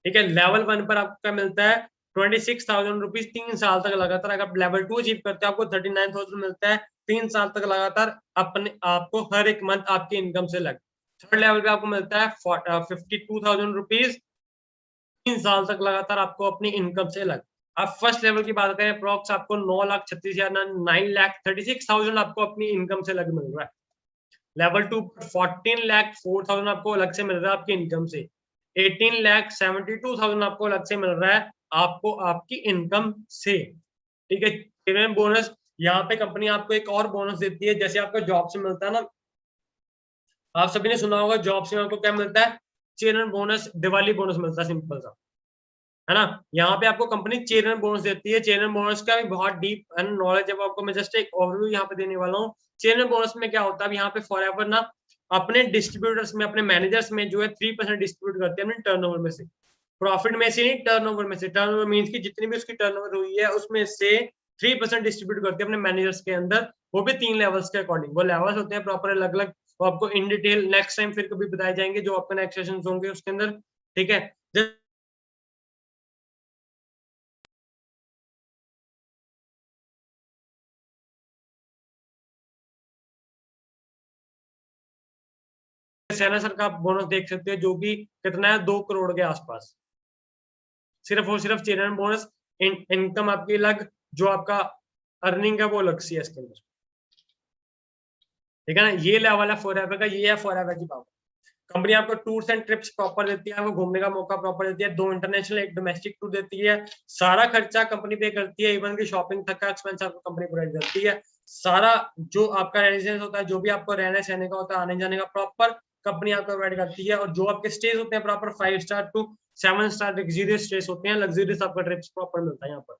ठीक है, लेवल 1 पर आपको क्या मिलता है, 26,000 रुपीज 3 साल तक लगातार। अगर आप लेवल 2 अचीव करते हैं, आपको 39,000 मिलता है 3 साल तक लगातार, अपने आपको हर एक मंथ आपकी इनकम से लग। थर्ड लेवल पे आपको मिलता है 52,000 रुपीज 3 साल तक लगातार आपको अपनी इनकम से लग। आप फर्स्ट लेवल की बात करें, अप्रॉक्स आपको 9,36,000 9,36,000 आपको अपनी इनकम से लग मिल रहा है। लेवल 2 पर 14,04,000 आपको अलग से मिल रहा है आपकी इनकम से, 18,72,000 आपको अलग से मिल रहा है आपको आपकी इनकम से। ठीक है, चिल्ड्रन बोनस, यहाँ पे कंपनी आपको एक और बोनस देती है, जैसे आपको जॉब से मिलता है ना, आप सभी ने सुना होगा जॉब से आपको क्या मिलता है, चिल्ड्रन बोनस, दिवाली बोनस मिलता है, सिंपल सा, है ना। यहाँ पे आपको कंपनी चिल्ड्रन बोनस देती है। चिल्ड्रन बोनस का भी बहुत डीप नॉलेज है, आपको मैं जस्ट एक ओवरव्यू यहाँ पे देने वाला हूँ। चिल्ड्रन बोनस में क्या होता है, यहाँ पे फॉरएवर ना अपने डिस्ट्रीब्यूटर्स में, अपने मैनेजर्स में जो है 3% डिस्ट्रीब्यूट करते हैं अपने टर्नओवर में से, प्रॉफिट में से नहीं, टर्नओवर में से। टर्नओवर मींस की जितनी भी उसकी टर्नओवर हुई है उसमें से 3% डिस्ट्रीब्यूट करते हैं अपने मैनेजर्स के अंदर, वो भी 3 लेवल्स के अकॉर्डिंग। वो लेवल्स होते हैं प्रॉपर अलग अलग, वो आपको इन डिटेल नेक्स्ट टाइम फिर कभी बताए जाएंगे, जो आपके नेक्स्ट सेशंस होंगे उसके अंदर। ठीक है, सेना सर का आप बोनस देख सकते हो, जो कि कितना है, 2 करोड़ के आसपास, सिर्फ और सिर्फ चिल्ड्रन बोनस। इनकम आपकी अलग, जो आपका अर्निंग है वो अलग सी है इसके अंदर। ठीक है ना, ये लेवल है फॉरएवर का, ये है फॉरएवर की पावर। कंपनी आपको टूर्स एंड ट्रिप्स प्रॉपर देती है, आपको घूमने का मौका प्रॉपर देती है, 2 इंटरनेशनल, 1 डोमेस्टिक टूर देती है, सारा खर्चा कंपनी पे करती है, इवन की शॉपिंग तक का एक्सपेंस आपको कंपनी प्रोवाइड करती है। सारा जो आपका रेजिडेंस होता है, जो भी आपको रहने सहने का होता है, आने जाने का प्रॉपर कंपनी आपको प्रोवाइड करती है। और जो आपके स्टेज होते हैं proper 5 star to 7 star luxurious stage होते हैं, लग्जरियस आपका ट्रिप्स प्रॉपर मिलता है यहाँ पर।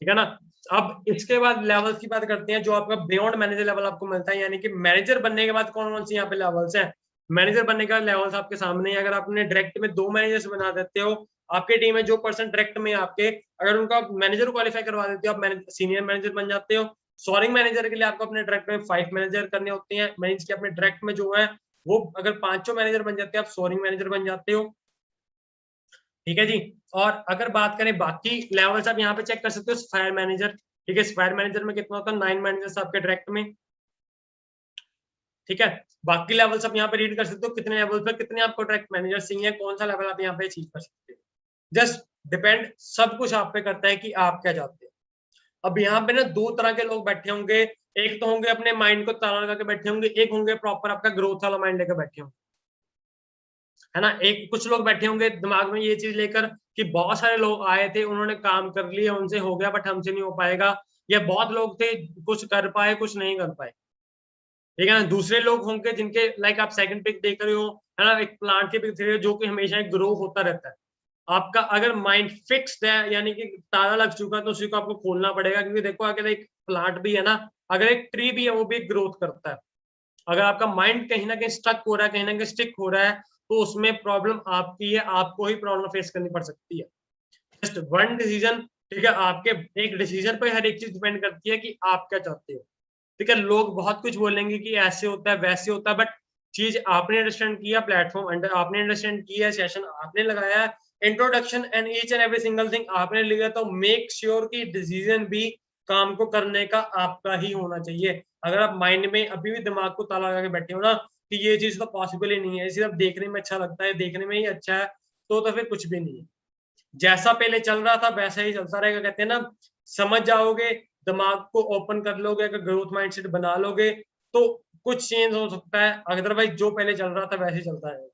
ठीक है ना, अब इसके बाद लेवल्स की बात करते हैं, जो आपका बियॉन्ड मैनेजर लेवल आपको मिलता है, यानी कि मैनेजर बनने के बाद कौन कौन सी यहाँ पे लेवल्स हैं। मैनेजर बनने का लेवल्स आपके सामने है। अगर आपने डायरेक्ट में 2 मैनेजर्स बना देते हो, आपके टीम में जो पर्सन डायरेक्ट में आपके, अगर उनका मैनेजर क्वालिफाई करवा देते हो, आप सीनियर मैनेजर बन जाते हो। सोरिंग मैनेजर के लिए आपको अपने डायरेक्ट में 5 मैनेजर करने होते हैं, मैनेज के अपने डायरेक्ट में जो है वो, अगर 5 मैनेजर बन जाते हैं, आप सोरिंग मैनेजर बन जाते हो। ठीक है जी, और अगर बात करें बाकी लेवल्स, आप यहाँ पे चेक कर सकते हो फायर मैनेजर। ठीक है, फायर मैनेजर में कितना होता है, 9 मैनेजर्स आपके डायरेक्ट में। ठीक है, बाकी लेवल्स आप यहाँ पे रीड कर सकते हो, कितने लेवल पर कितने आपको डायरेक्ट मैनेजर चाहिए, कौन सा लेवल आप यहाँ पे अचीव कर सकते हो। जस्ट डिपेंड, सब कुछ आप पे करता है कि आप क्या चाहते हो। अब यहाँ पे ना 2 तरह के लोग बैठे होंगे, एक तो होंगे अपने माइंड को ताला लगा के बैठे होंगे, एक होंगे प्रॉपर आपका ग्रोथ वाला माइंड लेकर बैठे होंगे, है ना। एक कुछ लोग बैठे होंगे दिमाग में ये चीज लेकर कि बहुत सारे लोग आए थे, उन्होंने काम कर लिया, उनसे हो गया, बट हमसे नहीं हो पाएगा। या बहुत लोग थे, कुछ कर पाए, कुछ नहीं कर पाए। ठीक है ना, दूसरे लोग होंगे जिनके लाइक आप सेकंड पिक देख रहे हो, है ना, एक प्लांट के पिक देख रहे हो, जो कि हमेशा ग्रो होता रहता है। आपका अगर माइंड फिक्स्ड है, यानी कि ताला लग चुका है, तो उसी को आपको खोलना पड़ेगा, क्योंकि देखो अगर एक प्लांट भी है ना, अगर एक ट्री भी है, वो भी ग्रोथ करता है। अगर आपका माइंड कहीं ना कहीं स्टक हो रहा है, कहीं ना कहीं स्टिक हो रहा है, तो उसमें प्रॉब्लम आपकी है, आपको ही प्रॉब्लम फेस करनी पड़ सकती है। जस्ट वन डिसीजन, ठीक है, आपके एक डिसीजन पर हर एक चीज डिपेंड करती है कि आप क्या चाहते हो। ठीक है, लोग बहुत कुछ बोलेंगे कि ऐसे होता है वैसे होता है, बट चीज आपने अंडरस्टैंड किया, प्लेटफॉर्म अंडर आपने अंडरस्टैंड किया, सेशन आपने लगाया, introduction and each and every single thing आपने लिया, तो मेक श्योर कि डिसीजन भी काम को करने का आपका ही होना चाहिए। अगर आप माइंड में अभी भी दिमाग को ताला लगा के बैठे हो ना कि ये चीज तो पॉसिबल ही नहीं है, सिर्फ देखने में अच्छा लगता है, देखने में ही अच्छा है, तो फिर कुछ भी नहीं है। जैसा पहले चल रहा था वैसा ही चलता रहेगा। कहते हैं ना, समझ जाओगे, दिमाग को ओपन कर लोगे, अगर ग्रोथ माइंडसेट बना लोगे, तो कुछ चेंज हो सकता है, अदरवाइज जो पहले चल रहा था वैसे ही चलता रहेगा।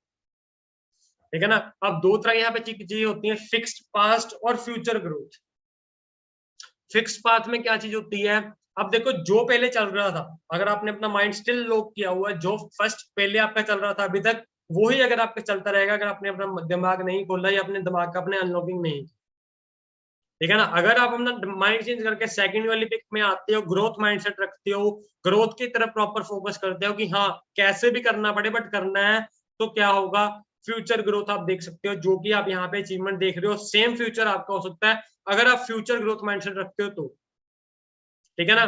ठीक है ना। अब दो तरह यहाँ पे चीजें होती है, फिक्स्ड पास्ट और फ्यूचर ग्रोथ। फिक्स्ड पाथ में क्या चीज होती है, अब देखो जो पहले चल रहा था, अगर आपने अपना माइंड स्टिल लॉक किया हुआ है, जो फर्स्ट पहले आपका चल रहा था अभी तक, वही अगर आपका चलता रहेगा, अगर आपने अपना दिमाग नहीं खोला या अपने दिमाग का अपने अनलॉकिंग नहीं। ठीक है ना। अगर आप अपना माइंड चेंज करके सेकंड वाली पिक में आते हो, ग्रोथ माइंडसेट रखते हो, ग्रोथ की तरफ प्रॉपर फोकस करते हो कि हाँ कैसे भी करना पड़े बट करना है, तो क्या होगा, फ्यूचर ग्रोथ आप देख सकते हो। जो कि आप यहाँ पे अचीवमेंट देख रहे हो, सेम फ्यूचर आपका हो सकता है अगर आप फ्यूचर ग्रोथ माइंडसेट रखते हो तो। ठीक है ना।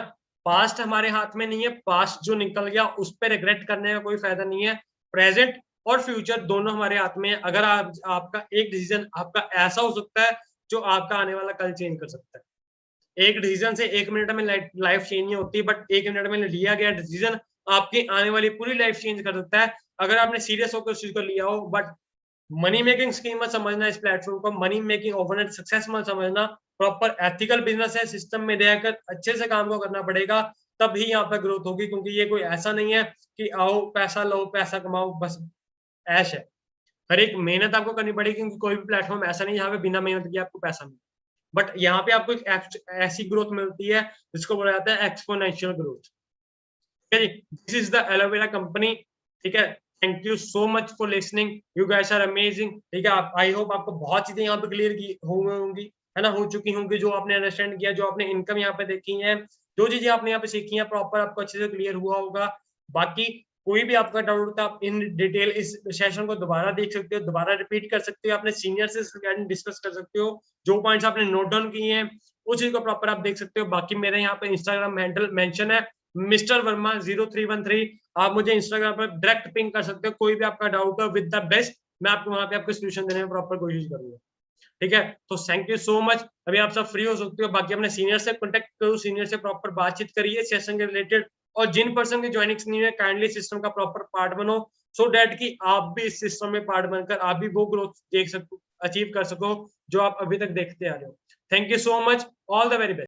पास्ट हमारे हाथ में नहीं है, पास्ट जो निकल गया उस पर रिग्रेट करने का कोई फायदा नहीं है। प्रेजेंट और फ्यूचर दोनों हमारे हाथ में है। अगर आपका एक डिसीजन आपका ऐसा हो सकता है जो आपका आने वाला कल चेंज कर सकता है। एक डिसीजन से 1 मिनट में लाइफ चेंज नहीं होती, बट 1 मिनट में लिया गया डिसीजन आपकी आने वाली पूरी लाइफ चेंज कर सकता है, अगर आपने सीरियस होकर उस चीज को लिया हो। बट मनी मेकिंग स्कीम मत समझना इस प्लेटफॉर्म को, मनी मेकिंग ओवरनाइट सक्सेस मत समझना। प्रॉपर एथिकल बिजनेस है, सिस्टम में रहकर अच्छे से काम को करना पड़ेगा, तभी यहाँ पे ग्रोथ होगी। क्योंकि ये कोई ऐसा नहीं है कि आओ पैसा लो पैसा कमाओ बस ऐश है। हर एक मेहनत आपको करनी पड़ेगी, क्योंकि कोई भी प्लेटफॉर्म ऐसा नहीं है जहाँ पे बिना मेहनत किए आपको पैसा मिले। बट यहाँ पे आपको एक ऐसी ग्रोथ मिलती है जिसको बोला जाता है एक्सपोनेंशियल ग्रोथ। ठीक है जी, this is the aloe vera company. ठीक है, thank you so much for listening, you guys are amazing. ठीक है, आप आई होप आपको बहुत चीजें यहाँ पे क्लियर की होंगी, है ना, हो चुकी होंगी, जो आपने अंडरस्टैंड किया, जो आपने इनकम यहाँ पे देखी है, जो चीजें आपने यहाँ पे सीखी है, प्रॉपर आपको अच्छे से क्लियर हुआ होगा। बाकी कोई भी आपका डाउट था, आप इन डिटेल इस सेशन को दोबारा देख सकते हो, दोबारा रिपीट कर सकते हो, अपने सीनियर से डिस्कस कर सकते हो, जो पॉइंट्स आपने नोट डाउन किए हैं उस चीज को प्रॉपर आप देख सकते हो। बाकी मेरे यहाँ पे इंस्टाग्राम हैंडल मेंशन है, मिस्टर वर्मा 0313। आप मुझे इंस्टाग्राम पर डायरेक्ट पिंग कर सकते हो, कोई भी आपका डाउट हो, विद द बेस्ट मैं आपको वहां पे आपको सोल्यूशन देने में प्रॉपर कोशिश करूंगा। ठीक है, तो थैंक यू सो मच। अभी आप सब फ्री हो सकते हो, बाकी अपने सीनियर से कॉन्टेक्ट करो, सीनियर से प्रॉपर बातचीत करिए सेशन के रिलेटेड, और जिन पर्सन की ज्वाइनिंग नहीं है काइंडली सिस्टम का प्रॉपर पार्ट बनो, सो डैट कि आप भी इस सिस्टम में पार्ट बनकर आप भी वो ग्रोथ देख सको, अचीव कर सको जो आप अभी तक देखते आ रहे हो। Thank you so much, all the very best.